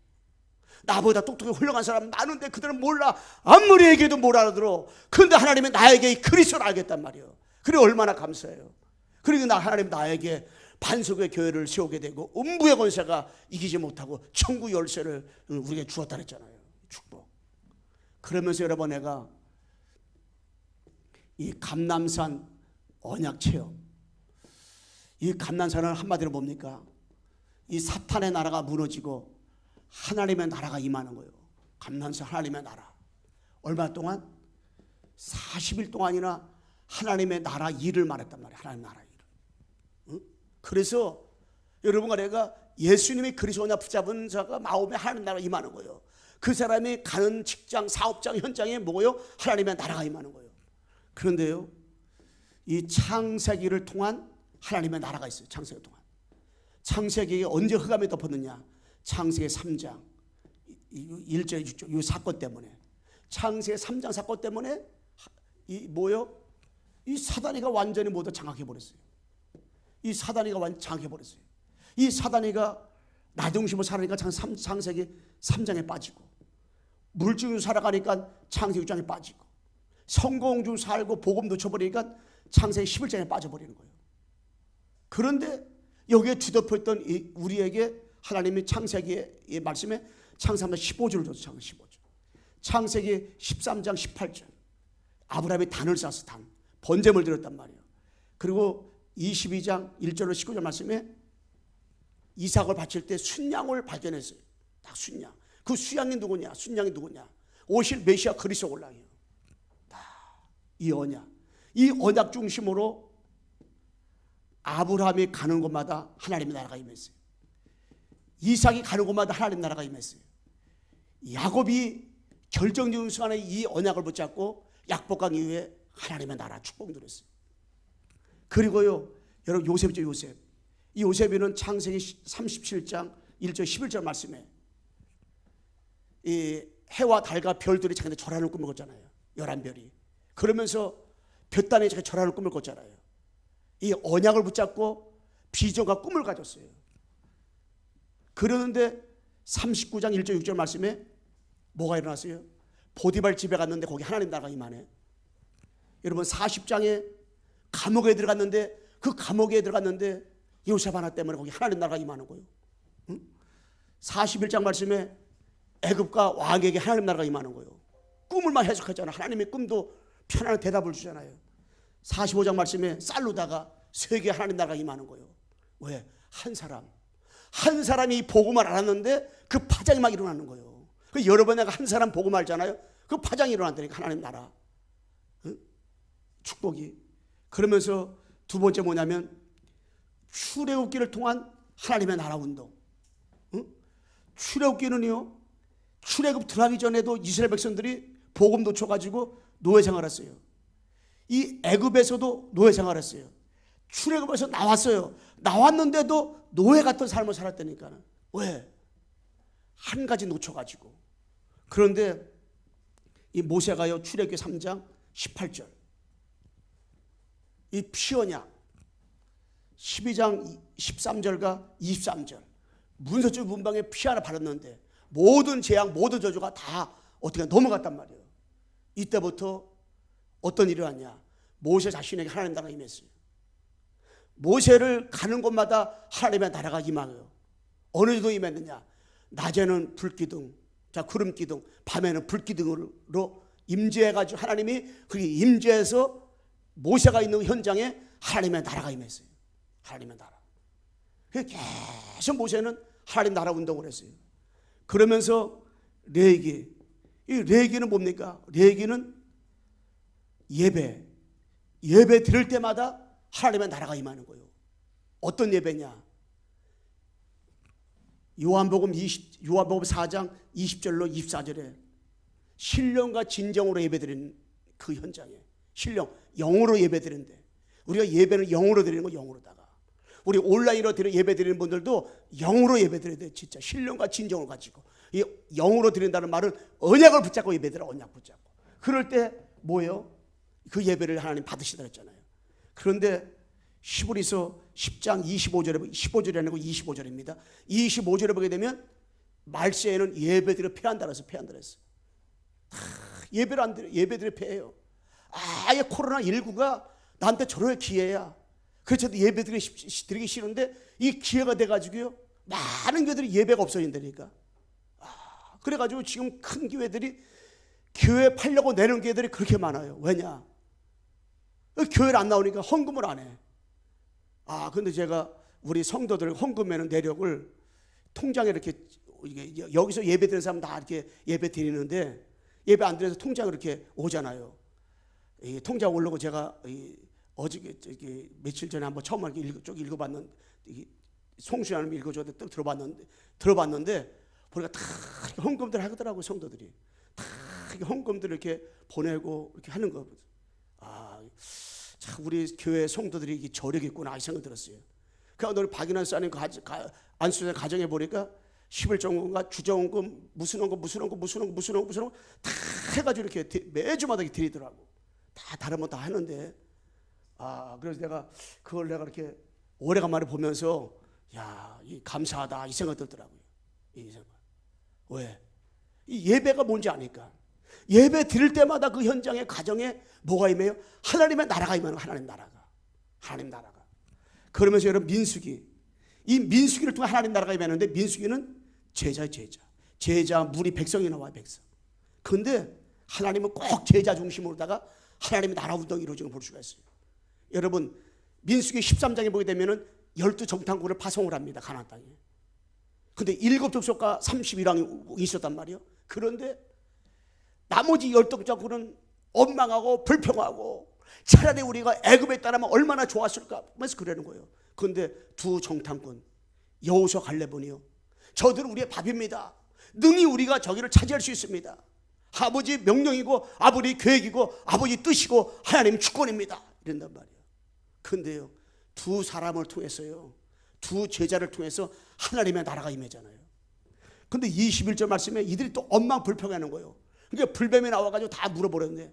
나보다 똑똑하게 훌륭한 사람 많은데 그들은 몰라. 아무리 얘기해도 못 알아들어. 그런데 하나님이 나에게 이 그리스도를 알겠단 말이에요. 그래 얼마나 감사해요. 그리고 하나님 나에게 반석의 교회를 세우게 되고 음부의 권세가 이기지 못하고 천국 열쇠를 우리에게 주었다 그랬잖아요. 축복. 그러면서 여러분 내가 이 감람산 언약 체험, 이 감람산은 한마디로 뭡니까? 이 사탄의 나라가 무너지고 하나님의 나라가 임하는 거예요. 감난서 하나님의 나라. 얼마 동안? 40일 동안이나 하나님의 나라 일을 말했단 말이에요. 하나님 나라 일을. 응? 그래서 여러분과 내가 예수님이 그리스도냐 붙잡은 자가 마음에 하나님 나라가 임하는 거예요. 그 사람이 가는 직장, 사업장, 현장에 뭐예요? 하나님의 나라가 임하는 거예요. 그런데요, 이 창세기를 통한 하나님의 나라가 있어요. 창세기 동안. 창세기에 언제 흑암이 덮었느냐? 창세기 3장 1절 6절 이 사건 때문에, 창세기 3장 사건 때문에 이 뭐요? 이 사단이가 완전히 모두 장악해 버렸어요. 이 사단이가 완전 장악해 버렸어요. 이 사단이가 나중심으로 살아가니까 창세기 3장에 빠지고, 물질로 살아가니까 창세기 6장에 빠지고, 성공 중 살고 복음 놓쳐버리니까 창세기 11장에 빠져버리는 거예요. 그런데 여기에 뒤덮여있던 우리에게 하나님이 창세기의 말씀에 창세기 15절을 줬어요. 15절. 창세기 13장 18절. 아브라함이 단을 쌓았어. 단. 번제물 드렸단 말이에요. 그리고 22장 1절로 19절 말씀에 이삭을 바칠 때 순양을 발견했어요. 딱 순양. 그 순양이 누구냐? 순양이 누구냐? 오실 메시아 그리스도 올랑이에요. 이 언약. 이 언약 중심으로 아브라함이 가는 곳마다 하나님의 나라가 임했어요. 이삭이 가는 곳마다 하나님 나라가 임했어요. 야곱이 결정적인 순간에 이 언약을 붙잡고 약복강 이후에 하나님의 나라 축복 누렸어요. 그리고요, 여러분 요셉이죠. 요셉. 이 요셉이는 창세기 37장 1절 11절 말씀에 이 해와 달과 별들이 자기한테 절하는 꿈을 꿨잖아요. 11별이. 그러면서 볕단에 자기 절하는 꿈을 꿨잖아요. 이 언약을 붙잡고 비전과 꿈을 가졌어요. 그러는데 39장 1절 6절 말씀에 뭐가 일어났어요? 보디발 집에 갔는데 거기 하나님 나라가 임하네. 여러분 40장에 감옥에 들어갔는데, 그 감옥에 들어갔는데 요셉 하나 때문에 거기 하나님 나라가 임하는 거예요. 응? 41장 말씀에 애굽과 왕에게 하나님 나라가 임하는 거예요. 꿈을만 해석하잖아요. 하나님의 꿈도 편안한 대답을 주잖아요. 45장 말씀에 쌀로다가 세계 하나님 나라가 임하는 거예요. 왜? 한 사람이 이 복음을 알았는데 그 파장이 막 일어나는 거예요. 여러분 내가 한 사람 복음 알잖아요. 그 파장이 일어난다니까. 하나님 나라. 응? 축복이. 그러면서 두 번째 뭐냐면 출애굽기를 통한 하나님의 나라 운동. 응? 출애굽기는요, 출애굽 들어가기 전에도 이스라엘 백성들이 복음 놓쳐가지고 노예 생활했어요. 이 애굽에서도 노예 생활했어요. 출애굽에서 나왔어요. 나왔는데도 노예 같은 삶을 살았다니까. 왜? 한 가지 놓쳐가지고. 그런데 이 모세가요, 출애굽기 3장 18절 이 피언약 12장 13절과 23절 문서줄 문방에 피 하나 바랐는데 모든 재앙 모든 저주가 다 어떻게 넘어갔단 말이에요. 이때부터 어떤 일이 왔냐? 모세 자신에게 하나님 나라가 임했어요. 모세를 가는 곳마다 하나님의 나라가 임하고요. 어느 정도 임했느냐? 낮에는 불기둥, 자 구름기둥, 밤에는 불기둥으로 임재해가지고 하나님이 그 임재해서 모세가 있는 현장에 하나님의 나라가 임했어요. 하나님의 나라. 계속 모세는 하나님 나라 운동을 했어요. 그러면서 레위기, 이 레위기는 뭡니까? 레위기는 예배 드릴 때마다 하나님의 나라가 임하는 거예요. 어떤 예배냐? 요한복음 4장 20절로 24절에 신령과 진정으로 예배드리는 그 현장에 신령, 영으로 예배드리는데 우리가 예배는 영으로 드리는 거 영으로다가 우리 온라인으로 예배드리는 분들도 영으로 예배드려야 돼. 진짜 신령과 진정을 가지고 이 영으로 드린다는 말은 언약을 붙잡고 예배드려. 언약 붙잡고. 그럴 때 뭐예요? 그 예배를 하나님 받으시다 했잖아요. 그런데 히브리서 10장 15절이 아니고 25절입니다. 25절에 보게 되면 말세에는 예배드려 패한다 그래서 패한다 그랬어요. 예배를 안 드려. 예배드려 패해요. 아예 코로나19가 나한테 저럴 기회야. 그래서 예배드리기 싫은데 이 기회가 돼가지고요, 많은 교회들이 예배가 없어진다니까. 그래가지고 지금 큰 교회들이 교회 팔려고 내는 교회들이 그렇게 많아요. 왜냐? 교회를 안 나오니까 헌금을 안 해. 근데 제가 우리 성도들 헌금하는 내력을 통장에 이렇게 이게 여기서 예배 드리는 사람 다 이렇게 예배 드리는데 예배 안 드려서 통장을 이렇게 오잖아요. 이 통장 오려고 제가 어저께 며칠 전에 한번 처음 이렇게 쭉 읽어봤는데 송수연님 읽어줘도 딱 들어봤는데 보니까 다 이렇게 헌금들 하더라고요. 성도들이 다 이렇게 헌금들 이렇게 보내고 이렇게 하는 거. 참 우리 교회 성도들이 이게 저력이 있구나 이 생각 들었어요. 그러니까 우리 박인환 사님 안수자 가정에 보니까 11정금과 주정금 무슨 원금 다 해가지고 이렇게 매주마다 이렇게 드리더라고. 다 다른 건 다 하는데 그래서 내가 그걸 이렇게 오래간만에 보면서 이 감사하다 이 생각 들더라고요. 이 생각. 왜? 이 예배가 뭔지 아니까. 예배 드릴 때마다 그 현장에 가정에 뭐가 임해요? 하나님의 나라가 임하는 하나님 나라가. 그러면서 여러분 이 민수기를 통해 하나님 나라가 임하는데 민수기는 제자의 제자 무리 백성이 나와요. 백성. 그런데 하나님은 꼭 제자 중심으로다가 하나님의 나라 운동이 이루어지는 걸 볼 수가 있어요. 여러분 민수기 13장에 보게 되면은 12정탐꾼을 파송을 합니다. 가나안 땅에. 근데 7족속과 31왕이 있었단 말이에요. 그런데 나머지 12정탐꾼은 원망하고 불평하고 차라리 우리가 애굽에 따르면 얼마나 좋았을까 하면서 그러는 거예요. 그런데 두 정탐꾼 여호수아 갈렙은요, 저들은 우리의 밥입니다. 능히 우리가 저기를 차지할 수 있습니다. 아버지 명령이고 아버지 계획이고 아버지 뜻이고 하나님 주권입니다. 이런단 말이에요. 그런데요, 두 사람을 통해서요, 두 제자를 통해서 하나님의 나라가 임하잖아요. 근데 21절 말씀에 이들이 또 엉망 불평하는 거예요. 그러니까 불뱀이 나와가지고 다 물어버렸네.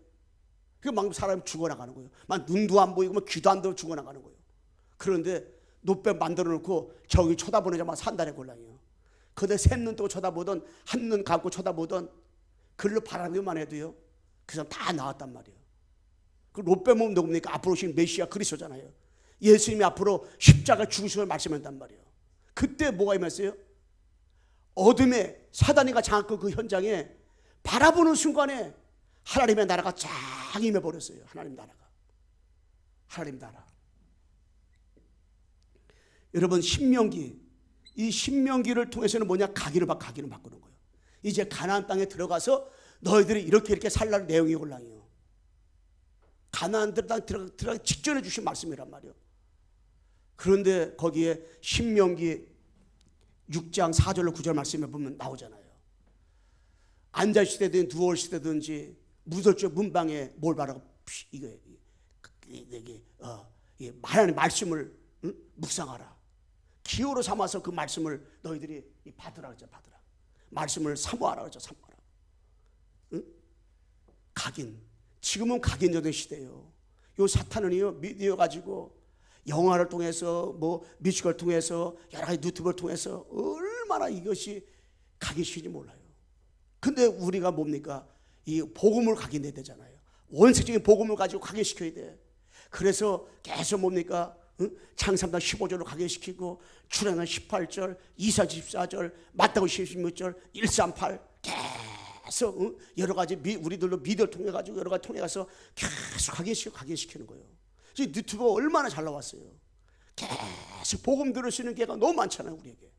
막 사람이 죽어나가는 거예요. 막 눈도 안 보이고 막 귀도 안 들어 죽어나가는 거예요. 그런데 노뱀 만들어 놓고 저기 쳐다보내자마자 산단의 곤란이에요. 그런데 셋눈 뜨고 쳐다보던 한눈 감고 쳐다보던 글로 바라보기만 해도요, 그 사람 다 나왔단 말이에요. 그 노뱀은 누굽니까? 앞으로 오신 메시아 그리스도잖아요. 예수님이 앞으로 십자가 죽으심을 말씀한단 말이에요. 그때 뭐가 임했어요? 어둠에 사단이가 장악한 그 현장에 바라보는 순간에 하나님의 나라가 쫙 임해버렸어요. 하나님 나라. 여러분 신명기, 이 신명기를 통해서는 뭐냐? 가기는 바꾸는 거예요. 이제 가나안 땅에 들어가서 너희들이 이렇게 살라는 내용이 올라요. 가나안 땅 들어가기 직전에 주신 말씀이란 말이에요. 그런데 거기에 신명기 6장 4절로 9절 말씀에 보면 나오잖아요. 앉아있을 때든 누워있을 때든지 무설주 문방에 뭘 바라고 하나님 말씀을 묵상하라. 기호로 삼아서 그 말씀을 너희들이 받으라 그러죠. 받으라. 말씀을 사모하라 그러죠. 사모하라. 각인. 지금은 각인전의 시대예요. 요 사탄은요, 미디어 가지고 영화를 통해서 뮤지컬을 통해서 여러 가지 유튜브를 통해서 얼마나 이것이 각인시킨지 몰라요. 근데 우리가 뭡니까? 이 복음을 각인해야 되잖아요. 원색적인 복음을 가지고 각인시켜야 돼. 그래서 계속 뭡니까? 창세기상 15절로 각인시키고 출애굽기 18절, 이사야서 14절, 마태복음 16절, 138 계속 여러 가지 우리들로 미디어를 통해 가지고 여러 가지 통해 가서 계속 각인시키는 거예요. 지금 유튜브가 얼마나 잘 나왔어요. 계속 복음 들을 수 있는 기회가 너무 많잖아요, 우리에게.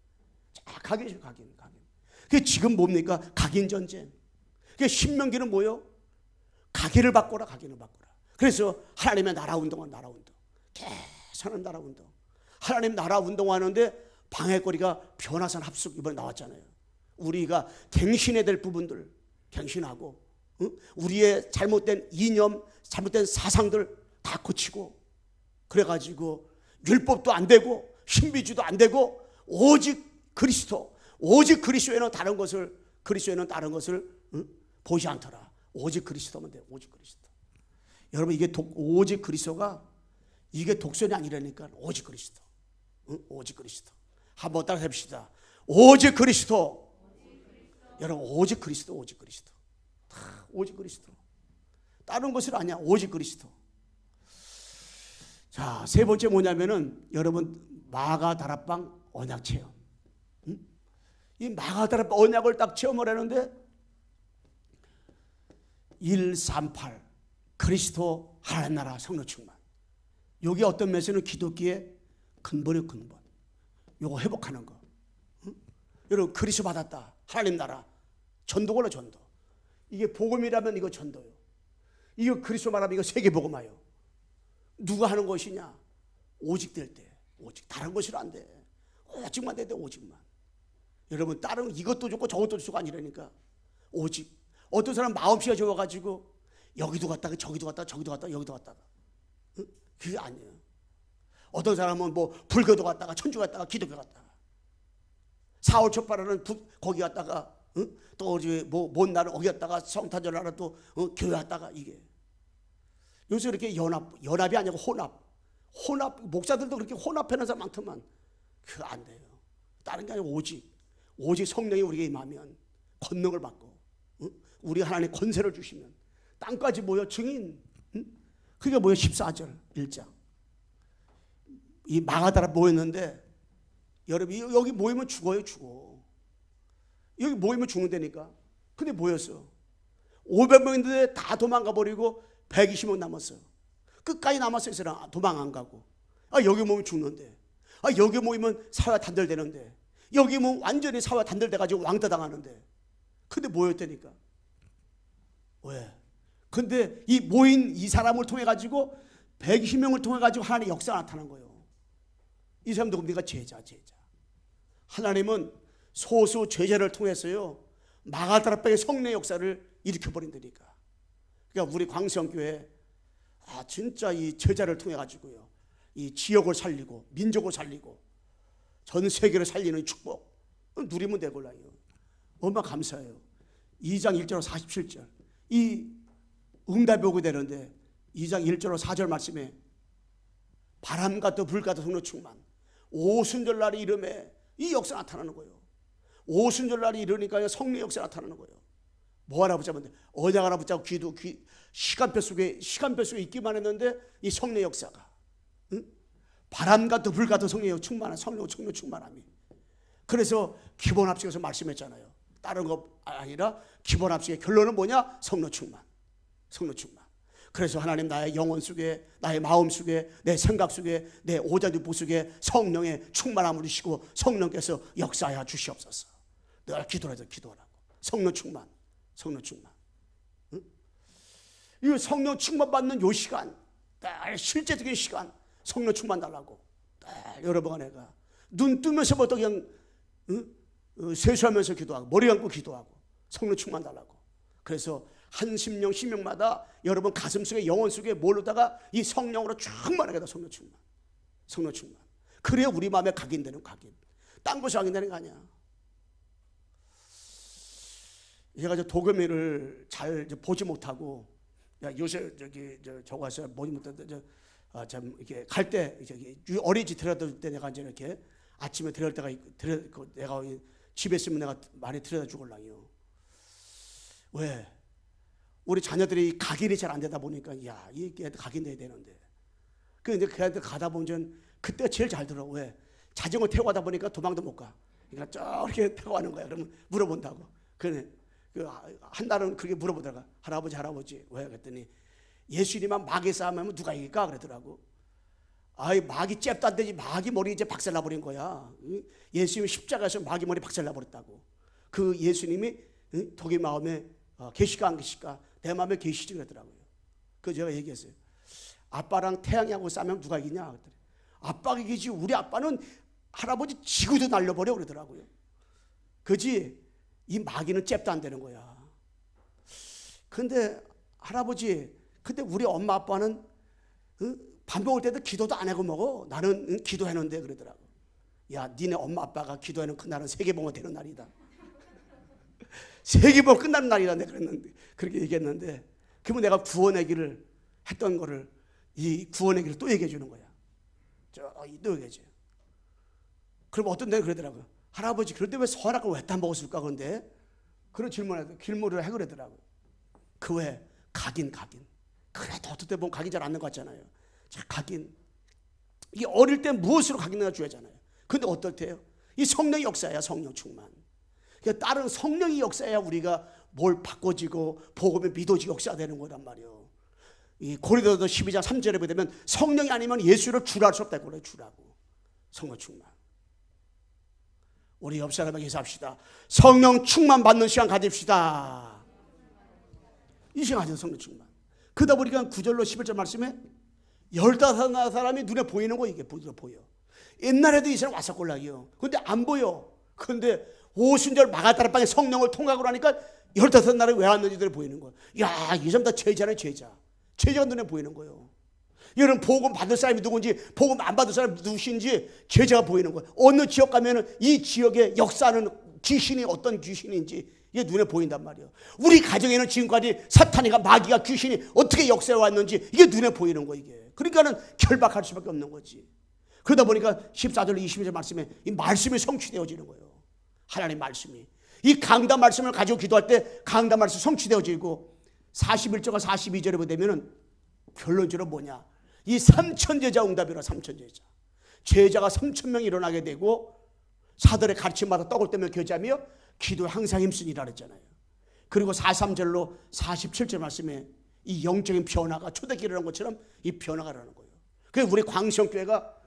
자, 각인. 그게 지금 뭡니까? 각인 전쟁. 그게 신명기는 뭐요? 각인을 바꿔라. 그래서 하나님의 나라 운동. 계속 나라 운동. 하나님 나라 운동하는데 방해거리가 변화산 합숙 이번에 나왔잖아요. 우리가 갱신해야 될 부분들 갱신하고, 우리의 잘못된 이념, 잘못된 사상들 다 고치고, 그래가지고 율법도 안 되고 신비주의도 안 되고 오직 그리스도에는 다른 것을 보지 않더라. 오직 그리스도면 돼. 오직 그리스도. 여러분 이게 오직 그리스도가 이게 독선이 아니라니까. 오직 그리스도. 오직 그리스도. 한번 따라 해봅시다. 오직 그리스도. 여러분 오직 그리스도. 다 오직 그리스도. 다른 것을 아니야. 오직 그리스도. 자, 세 번째 뭐냐면은 여러분 마가다락방 언약 체험. 이 마가다락방 언약을 딱 체험을 하는데 138 그리스도 하나님 나라 성령 충만. 여기 어떤 면에서는 기독교의 근본이에요. 근본. 요거 회복하는 거. 여러분 그리스도 받았다. 하나님 나라. 전도걸로 전도. 이게 복음이라면 이거 전도요. 이거 그리스도 말하면 이거 세계복음화요. 누가 하는 것이냐? 오직 될 때. 오직. 다른 것이 안 돼. 오직만 될 때 오직만. 여러분 다른 이것도 좋고 저것도 좋고 아니라니까. 오직. 어떤 사람 마음씨가 좋아가지고 여기도 갔다가 저기도 갔다가 저기도 갔다가 여기도 갔다가. 응? 그게 아니에요. 어떤 사람은 뭐 불교도 갔다가 천주 갔다가 기독교 갔다가. 4월 첫발에는 거기 갔다가 또 뭐먼 날은 거기 갔다가 성탄절 날은 또 교회 갔다가. 이게 요새 이렇게 연합이 아니고 혼합 목사들도 그렇게 혼합하는 사람 많더만. 그거 안 돼요. 다른 게 아니고 오직 성령이 우리에게 임하면 권능을 받고 우리 하나님 권세를 주시면 땅까지 모여 증인. 그게 뭐예요? 14절 1장. 이 마가다라 모였는데 여러분 여기 모이면 죽어요. 죽어. 여기 모이면 죽는다니까. 근데 모였어. 500명인데 다 도망가 버리고 120명 남았어. 끝까지 남았어. 이 사람 도망 안 가고. 여기 모이면 죽는데. 여기 모이면 사회가 단절되는데. 여기 모이면 완전히 사회가 단절돼가지고 왕따 당하는데. 근데 모였다니까. 왜? 근데 이 모인 이 사람을 통해 가지고 120명을 통해 가지고 하나님의 역사가 나타난 거예요. 이 사람도 우리가 제자. 하나님은 소수 제자를 통해서요 마가다라병의 성례 역사를 일으켜버린다니까. 그러니까 우리 광성교회 진짜 이 제자를 통해 가지고요 이 지역을 살리고 민족을 살리고 전 세계를 살리는 축복 누리면 되걸라요. 얼마나 감사해요. 2장 1절 47절 이 응답이 오게 되는데 2장 1절 4절 말씀에 바람과 또 불과 또 성령 충만. 오순절 날이 이름에 이 역사 나타나는 거예요. 오순절 날이 이르니까 성령 역사 나타나는 거예요. 뭐 하나 붙잡으면 돼? 언약 하나 붙잡고 시간표 속에 있기만 했는데 이 성령 역사가 바람과 또 불과 또 성령 충만함이. 그래서 기본 합식에서 말씀했잖아요. 다른 거 아니라 기본 합식의 결론은 뭐냐? 성령 충만. 그래서 하나님 나의 영혼 속에 나의 마음 속에 내 생각 속에 내 오자두부 속에 성령의 충만함을 주시고 성령께서 역사하여 주시옵소서. 늘 기도하라고. 성령 충만. 이 성령 충만 받는 요 시간, 실제적인 시간, 성령 충만 달라고. 여러분 내가 눈 뜨면서부터 그냥 세수하면서 기도하고 머리 감고 기도하고 성령 충만 달라고. 그래서 한 심령 심령마다 여러분 가슴 속에 영혼 속에 모르다가 이 성령으로 충만하게 다 성령 충만. 그래야 우리 마음에 각인되는 각인. 딴 곳이 각인되는 거 아니야. 제가 도금이를 잘 보지 못하고 요새 저거 하셔 보지 못하는데 참 이렇게 갈 때 어린이집 데려다 때 내가 이제 이렇게 아침에 데려올 때가 내가 집에 있으면 내가 많이 데려다 주걸랑요. 왜? 우리 자녀들이 각인이 잘 안 되다 보니까 이게 각인돼야 되는데. 근데 걔한테 가다 보면 그때가 제일 잘 들어. 왜? 자전거 태워 가다 보니까 도망도 못 가. 그러니까 저렇게 태워 가는 거야. 그러면 물어본다고. 그래. 한 달은 그렇게 물어보다가 할아버지 왜? 그랬더니 예수님만 마귀 싸움하면 누가 이길까? 그러더라고. 마귀 잽도 안 되지. 마귀 머리 이제 박살나버린 거야. 예수님이 십자가에서 마귀 머리 박살나버렸다고. 그 예수님이 독의 마음에 계실까 안 계실까? 내 마음에 계시지 그러더라고요. 그래서 제가 얘기했어요. 아빠랑 태양이하고 싸면 누가 이기냐? 그랬더니 아빠가 이기지. 우리 아빠는 할아버지 지구도 날려버려 그러더라고요. 그지? 이 마귀는 잽도 안 되는 거야. 근데 할아버지, 근데 우리 엄마 아빠는 밥 먹을 때도 기도도 안 하고 먹어. 나는 기도했는데 그러더라고. 야, 니네 엄마 아빠가 기도하는 그날은 세계봉화 되는 날이다. 세계봉화 끝나는 날이다. 내가 그렇게 얘기했는데, 그러면 내가 구원의 길을 했던 거를 이 구원의 길을 또 얘기해 주는 거야. 또 얘기해 줘요. 그럼 어떤 데는 그러더라고요. 할아버지, 그런데 왜 선악을 왜 다 먹었을까? 그런데 그런 질문을 길모를 해 그러더라고요. 그 외에 각인. 그래도 어떨 때 보면 각인 잘 안 는 것 같잖아요. 자, 각인. 이게 어릴 때 무엇으로 각인을 줘야잖아요. 근데 어떨 때요? 이 성령의 역사야, 성령 충만. 그러니까 다른 성령의 역사야 우리가 뭘 바꿔지고 복음에 믿어지고 역사가 되는 거란 말이에요. 이 고린도서 12장 3절에 보게 되면 성령이 아니면 예수를 주라 할 수 없다고 그래요. 주라고. 성령 충만. 우리 옆 사람에게 인사합시다. 성령 충만 받는 시간 가집시다. 이 시간 가져 성령 충만. 그러다 보니까 9절로 11절 말씀에 15사람이 눈에 보이는 거, 이게 보여. 옛날에도 이 사람 왔었걸랑이요. 근데 안 보여. 근데 오순절 마가다락방에 성령을 통하고 나니까 15나라에 왜 왔는지들이 보이는 거예요. 야, 이 사람 다 제자네, 제자. 제자가 눈에 보이는 거예요. 여러분, 복음 받을 사람이 누군지, 복음 안 받을 사람이 누구신지 제자가 보이는 거예요. 어느 지역 가면은 이 지역에 역사하는 귀신이 어떤 귀신인지 이게 눈에 보인단 말이에요. 우리 가정에는 지금까지 사탄이가, 마귀가, 귀신이 어떻게 역사해 왔는지 이게 눈에 보이는 거예요, 이게. 그러니까는 결박할 수밖에 없는 거지. 그러다 보니까 14절 22절 말씀에 이 말씀이 성취되어지는 거예요. 하나님 말씀이. 이 강단 말씀을 가지고 기도할 때 강단 말씀이 성취되어지고 41절과 42절에 보면은 결론적으로 뭐냐? 이 3,000제자 응답이라. 3,000제자. 제자가 3,000명이 일어나게 되고 사들의 가르침마다 떡을 떼며 교제하며 기도에 항상 힘쓰니라 그랬잖아요. 그리고 43절로 47절 말씀에 이 영적인 변화가 초대기를 일어난 것처럼 이 변화가 일어나는 거예요. 그래서 우리 광성교회가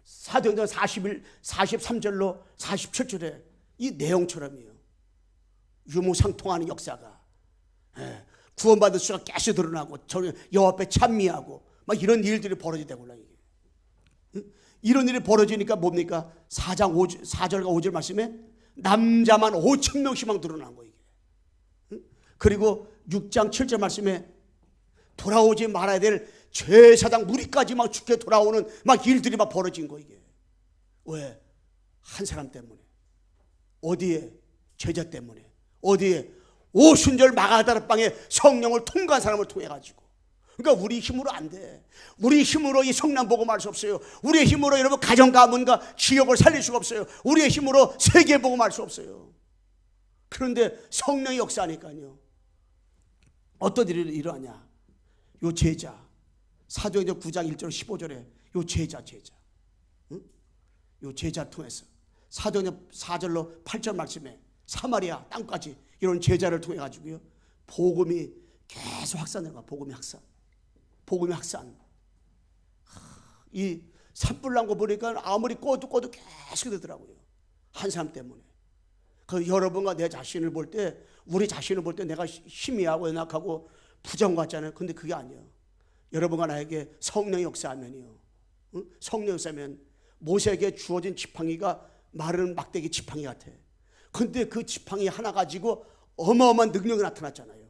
사도행전 43절로 47절에 이 내용처럼이에요. 유무상통하는 역사가, 구원받을 수가 깨시 드러나고 여호와 앞에 찬미하고 막 이런 일들이 벌어지되고, 이런 일이 벌어지니까 뭡니까? 4절과 5절 말씀에 남자만 5,000명씩만 드러난 거예요. 그리고 6장 7절 말씀에 돌아오지 말아야 될 죄사장 무리까지 막 죽게 돌아오는 막 일들이 막 벌어진 거, 이게. 왜? 한 사람 때문에. 어디에? 제자 때문에. 어디에? 오순절 마가다락방에 성령을 통과한 사람을 통해 가지고. 그러니까 우리 힘으로 안 돼. 우리 힘으로 이 성령 복음할 수 없어요. 우리의 힘으로 여러분 가정 가문과 지역을 살릴 수가 없어요. 우리의 힘으로 세계 복음할 수 없어요. 그런데 성령이 역사하니까요. 어떤 일이 일어나냐? 요 제자, 사도행전 9장 1절 15절에 요 제자, 요 제자 통해서 사도행전 4절로 8절 말씀에 사마리아 땅까지 이런 제자를 통해 가지고요, 복음이 계속 확산되는 거야. 복음이 확산. 이 산불 난 거 보니까 아무리 꺼도 계속 되더라고요. 한 사람 때문에. 그 여러분과 내 자신을 볼 때, 우리 자신을 볼 때 내가 희미하고 연약하고 부정 같잖아요. 근데 그게 아니에요. 여러분과 나에게 성령이 역사하면요, 성령이 역사하면 모세에게 주어진 지팡이가 마른 막대기 지팡이 같아. 근데 그 지팡이 하나 가지고 어마어마한 능력이 나타났잖아요.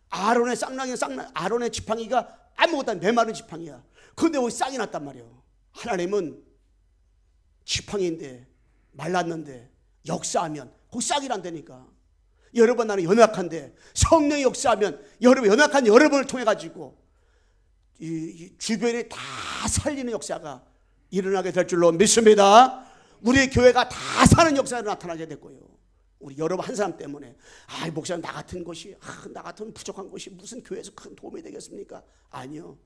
아론의 지팡이가 아무것도 아닌 메마른 지팡이야. 근데 거기 싹이 났단 말이에요. 하나님은 지팡이인데 말랐는데 역사하면 거기 싹이 난다니까. 여러분, 나는 연약한데 성령이 역사하면 여러분, 연약한 여러분을 통해 가지고 이 주변에 다 살리는 역사가 일어나게 될 줄로 믿습니다. 우리 교회가 다 사는 역사가 나타나게 될 거예요. 우리 여러분 한 사람 때문에, 목사님 나 같은 것이, 나 같은 부족한 것이 무슨 교회에서 큰 도움이 되겠습니까? 아니요.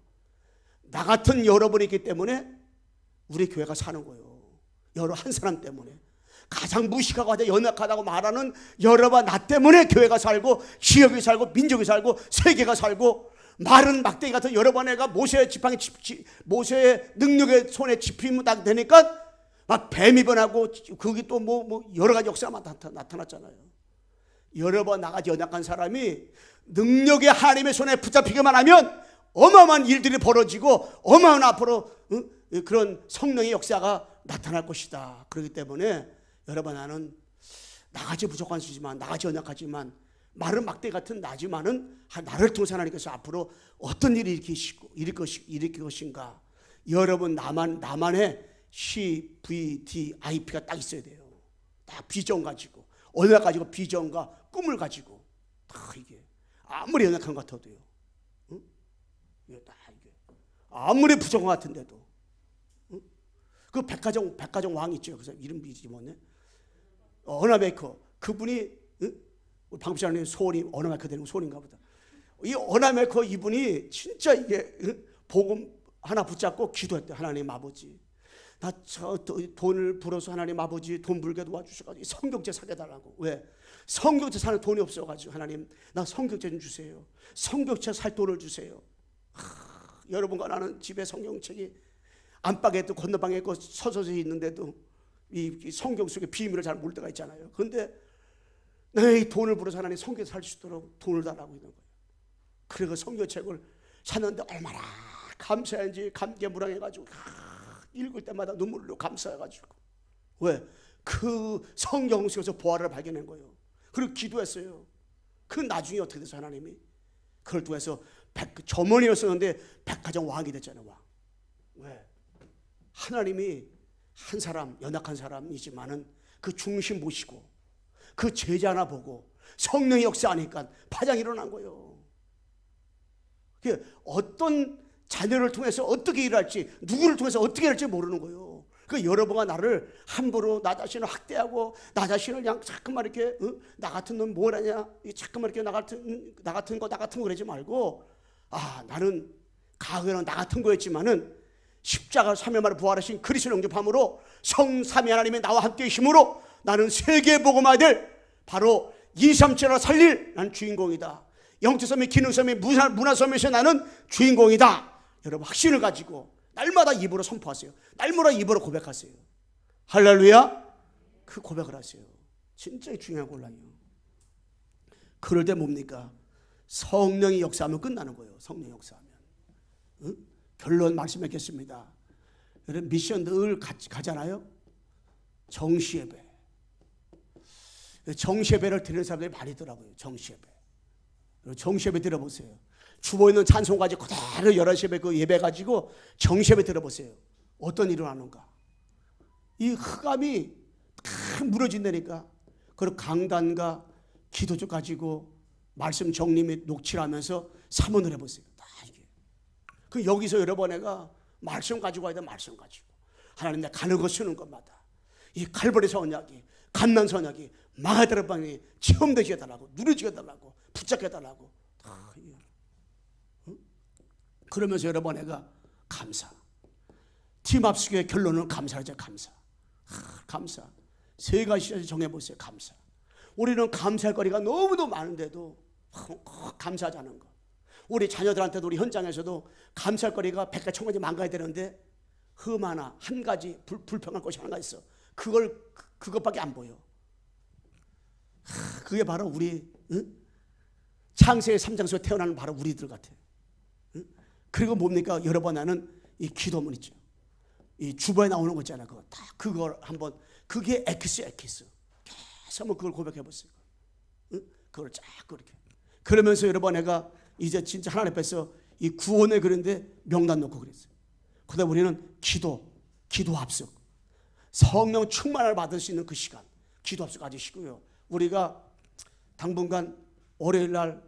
나 같은 여러분이 있기 때문에 우리 교회가 사는 거예요. 여러분 한 사람 때문에. 가장 무식하고 가장 연약하다고 말하는 여러분 나 때문에 교회가 살고 지역이 살고 민족이 살고 세계가 살고, 마른 막대기 같은 여러분 애가 모세의 지팡이, 모세의 능력의 손에 집히면 딱 되니까 막 뱀이 변하고, 거기 또 뭐 여러 가지 역사가 나타났잖아요. 여러 번 나같이 연약한 사람이 능력의 하나님의 손에 붙잡히기만 하면 어마어마한 일들이 벌어지고 어마어마한 앞으로 그런 성령의 역사가 나타날 것이다. 그렇기 때문에 여러분, 나는 나같이 부족한 수지만, 나같이 연약하지만, 마른 막대 같은 나지만은 나를 통해서 하나님께서 앞으로 어떤 일을 일으킬 것인가. 여러분 나만의 CVDIP가 딱 있어야 돼요. 딱 비전 가지고, 언약 가지고, 비전과 꿈을 가지고, 다 이게 아무리 연약한 것 같아도요, 이게 다 이게 아무리 부족한 것 같은데도, 그 백가정 왕 있죠. 그래서 이름이 뭐네? 어나메이커. 그분이, 우리 방비자님 소원이 어나메이커 되는 거 소원인가 보다. 이 어나메이커 이분이 진짜 이게 복음 하나 붙잡고 기도했대. 하나님 아버지, 나 저 돈을 벌어서 하나님 아버지 돈 벌게 도와주셔가지고 성경책 사게 달라고. 왜? 성경책 사는 돈이 없어가지고, 하나님 나 성경책 좀 주세요. 성경책 살 돈을 주세요. 여러분과 나는 집에 성경책이 안방에 또 건너방에 있고 서서히 있는데도 이 성경 속의 비밀을 잘 모를 때가 있잖아요. 그런데 내 돈을 벌어서 하나님 성경에 살 수 있도록 돈을 달라고 있는 거예요. 그래서 성경책을 샀는데 얼마나 감사한지 감개무량해가지고 읽을 때마다 눈물로 감사해가지고. 왜? 그 성경 속에서 보화를 발견한 거예요. 그리고 기도했어요. 그 나중에 어떻게 돼서 하나님이 그걸 통해서 점원이었었는데 백화점 왕이 됐잖아요. 왕. 왜? 하나님이 한 사람, 연약한 사람이지만은 그 중심 보시고 그 제자 하나 보고 성령의 역사하니까 파장이 일어난 거예요. 어떤 자녀를 통해서 어떻게 일할지, 누구를 통해서 어떻게 할지 모르는 거예요. 그 여러분가 나를 함부로 나 자신을 학대하고 나 자신을 그냥 자꾸만 이렇게 나 같은 놈 뭐라냐, 자꾸만 이렇게 나 같은 거 그러지 말고, 아, 나는 과거에는 나 같은 거였지만은 십자가 3일 만에 부활하신 그리스도 영접함으로 성삼위 하나님이 나와 함께 계심으로 나는 세계 복음화가 될 바로 237을 살릴 난 주인공이다. 영체섬이 기능섬이 문화섬에서 나는 주인공이다. 여러분 확신을 가지고 날마다 입으로 선포하세요. 날마다 입으로 고백하세요. 할렐루야. 그 고백을 하세요. 진짜 중요한 곤란이에요. 그럴 때 뭡니까? 성령이 역사하면 끝나는 거예요. 성령이 역사하면. 응? 결론 말씀하겠습니다. 여러분 미션 늘 가잖아요. 정시예배. 정시예배를 드리는 사람들이 많이더라고요. 정시예배. 정시예배 들어보세요. 주보에 있는 찬송 가지고 그대로 11시에 그 예배 가지고 정시예배 들어보세요. 어떤 일이 일어나는가. 이 흑암이 다 무너진다니까. 그리고 강단과 기도적 가지고 말씀 정리 및 녹취를 하면서 사문을 해보세요. 다 이게. 그 여기서 여러분 애가 말씀 가지고 와야 돼. 말씀 가지고. 하나님 내 가는 거 쓰는 것마다 이 칼보리 선약이 감난 선약이 망하더라 방이 체험되게 해달라고, 누려지게 해달라고, 붙잡게 해달라고. 그러면서 여러분 애가 감사. 팀 합숙의 결론은 감사하죠. 감사. 감사. 세 가지 정해보세요. 감사. 우리는 감사할 거리가 너무도 많은데도 감사하지 않은 거. 우리 자녀들한테도 우리 현장에서도 감사할 거리가 100가지 1000가지 만가야 되는데 흠 하나, 한 가지 불평할 것이 하나가 있어. 그것밖에 안 보여. 그게 바로 우리 창세기 3장에서 태어나는 바로 우리들 같아. 그리고 뭡니까? 여러분 나는 이 기도문 있죠. 이 주보에 나오는 거 있잖아요. 그거 다 그걸 한번 그게 에키스. 계속 한번 그걸 고백해 보세요. 그걸 쫙 그렇게. 그러면서 여러분 내가 이제 진짜 하나님 앞에서 이 구원을 그런데 명단 놓고 그랬어요. 그다음 우리는 기도 합숙. 성령 충만을 받을 수 있는 그 시간. 기도 합숙 가지시고요. 우리가 당분간 월요일 날,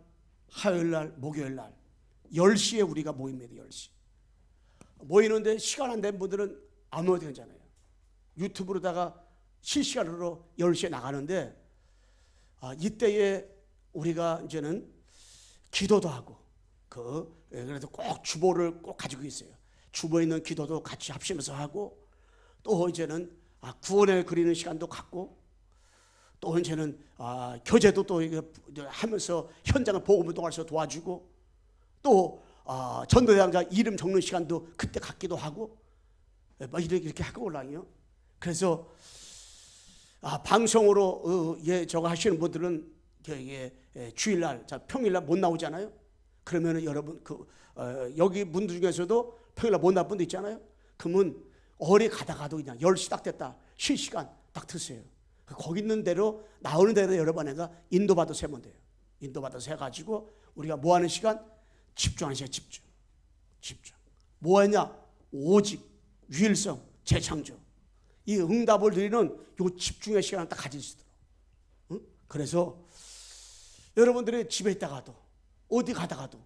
화요일 날, 목요일 날 10시에 우리가 모입니다. 10시. 모이는데 시간 안 된 분들은 안 오셔도 되잖아요. 유튜브로다가 실시간으로 10시에 나가는데 이때에 우리가 이제는 기도도 하고 그래도 꼭 주보를 꼭 가지고 있어요. 주보에 있는 기도도 같이 합심해서 하고 또 이제는 구원을 그리는 시간도 갖고 또 이제는 교제도 또 하면서 현장을 복음운동하면서 도와주고 또 전도대상자 이름 적는 시간도 그때 갖기도 하고 이렇게 하고 올라요. 그래서 방송으로 저거 하시는 분들은 주일날, 평일날 못 나오잖아요. 그러면은 여러분 여기 분들 중에서도 평일날 못 나올 분도 있잖아요. 그러면 어디 가다가도 그냥 10시 딱 됐다 실시간 딱 트세요. 거기 있는 대로 나오는 대로 여러분 애가 인도받아서 세면 돼요. 인도받아서 해가지고 우리가 뭐 하는 시간? 집중하는 시간. 집중. 뭐 했냐? 오직 유일성 재창조. 이 응답을 드리는 요 집중의 시간을 딱 가질 수 있도록. 그래서 여러분들이 집에 있다가도 어디 가다가도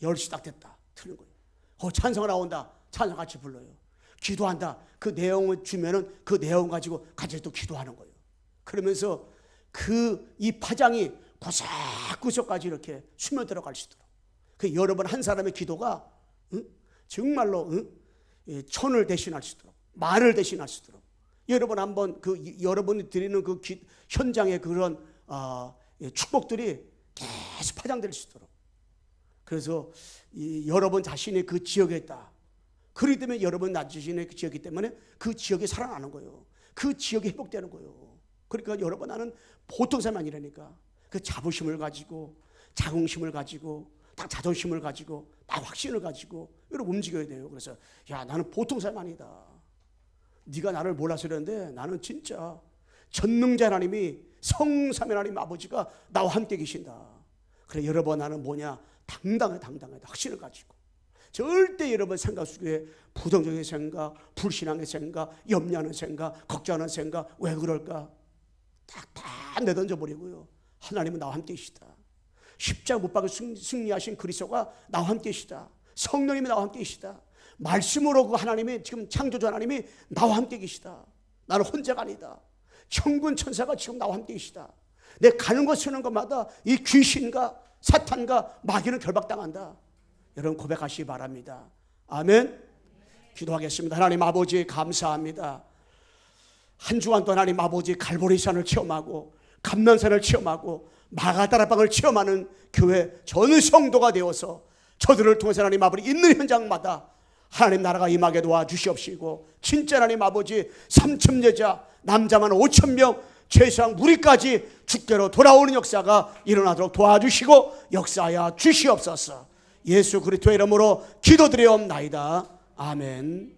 10시 딱 됐다 틀는 거예요. 찬송가 나온다. 찬송 같이 불러요. 기도한다. 그 내용을 주면은 그 내용 가지고 같이 또 기도하는 거예요. 그러면서 이 파장이 구석구석까지 이렇게 스며들어 갈 수 있도록. 그 여러분 한 사람의 기도가 정말로 천을 대신할 수 있도록, 만을 대신할 수 있도록. 여러분 한번 여러분이 드리는 그 현장의 그런 축복들이 계속 파장될 수 있도록. 그래서 여러분 자신이 그 지역에 있다. 그렇기 때문에 여러분 자신의 그 지역이기 때문에 그 지역이 살아나는 거예요. 그 지역이 회복되는 거예요. 그러니까 여러분, 나는 보통 사람이 아니라니까. 그 자부심을 가지고, 자긍심을 가지고, 딱 자존심을 가지고, 딱 확신을 가지고 이렇게 움직여야 돼요. 그래서 야, 나는 보통 사람 아니다. 네가 나를 몰라서 그러는데 나는 진짜 전능자 하나님이, 성삼위 하나님 아버지가 나와 함께 계신다. 그래, 여러분, 나는 뭐냐? 당당해. 확신을 가지고. 절대 여러분 생각 속에 부정적인 생각, 불신앙의 생각, 염려하는 생각, 걱정하는 생각, 왜 그럴까? 다 내던져 버리고요. 하나님은 나와 함께 계시다. 십자가 못 박아 승리하신 그리스도가 나와 함께 계시다. 성령님이 나와 함께 계시다. 말씀으로 그 하나님이, 지금 창조주 하나님이 나와 함께 계시다. 나는 혼자가 아니다. 천군 천사가 지금 나와 함께 계시다. 내 가는 곳 서는 곳마다 이 귀신과 사탄과 마귀는 결박당한다. 여러분 고백하시기 바랍니다. 아멘. 기도하겠습니다. 하나님 아버지, 감사합니다. 한 주간 동안 하나님 아버지, 갈보리산을 체험하고 감난산을 체험하고 마가다라방을 체험하는 교회 전 성도가 되어서 저들을 통해서 하나님 아버지, 있는 현장마다 하나님 나라가 임하게 도와주시옵시고, 진짜 하나님 아버지, 3천 여자, 남자만 5천 명, 최소한 무리까지 주께로 돌아오는 역사가 일어나도록 도와주시고 역사하여 주시옵소서. 예수 그리스도의 이름으로 기도드리옵나이다. 아멘.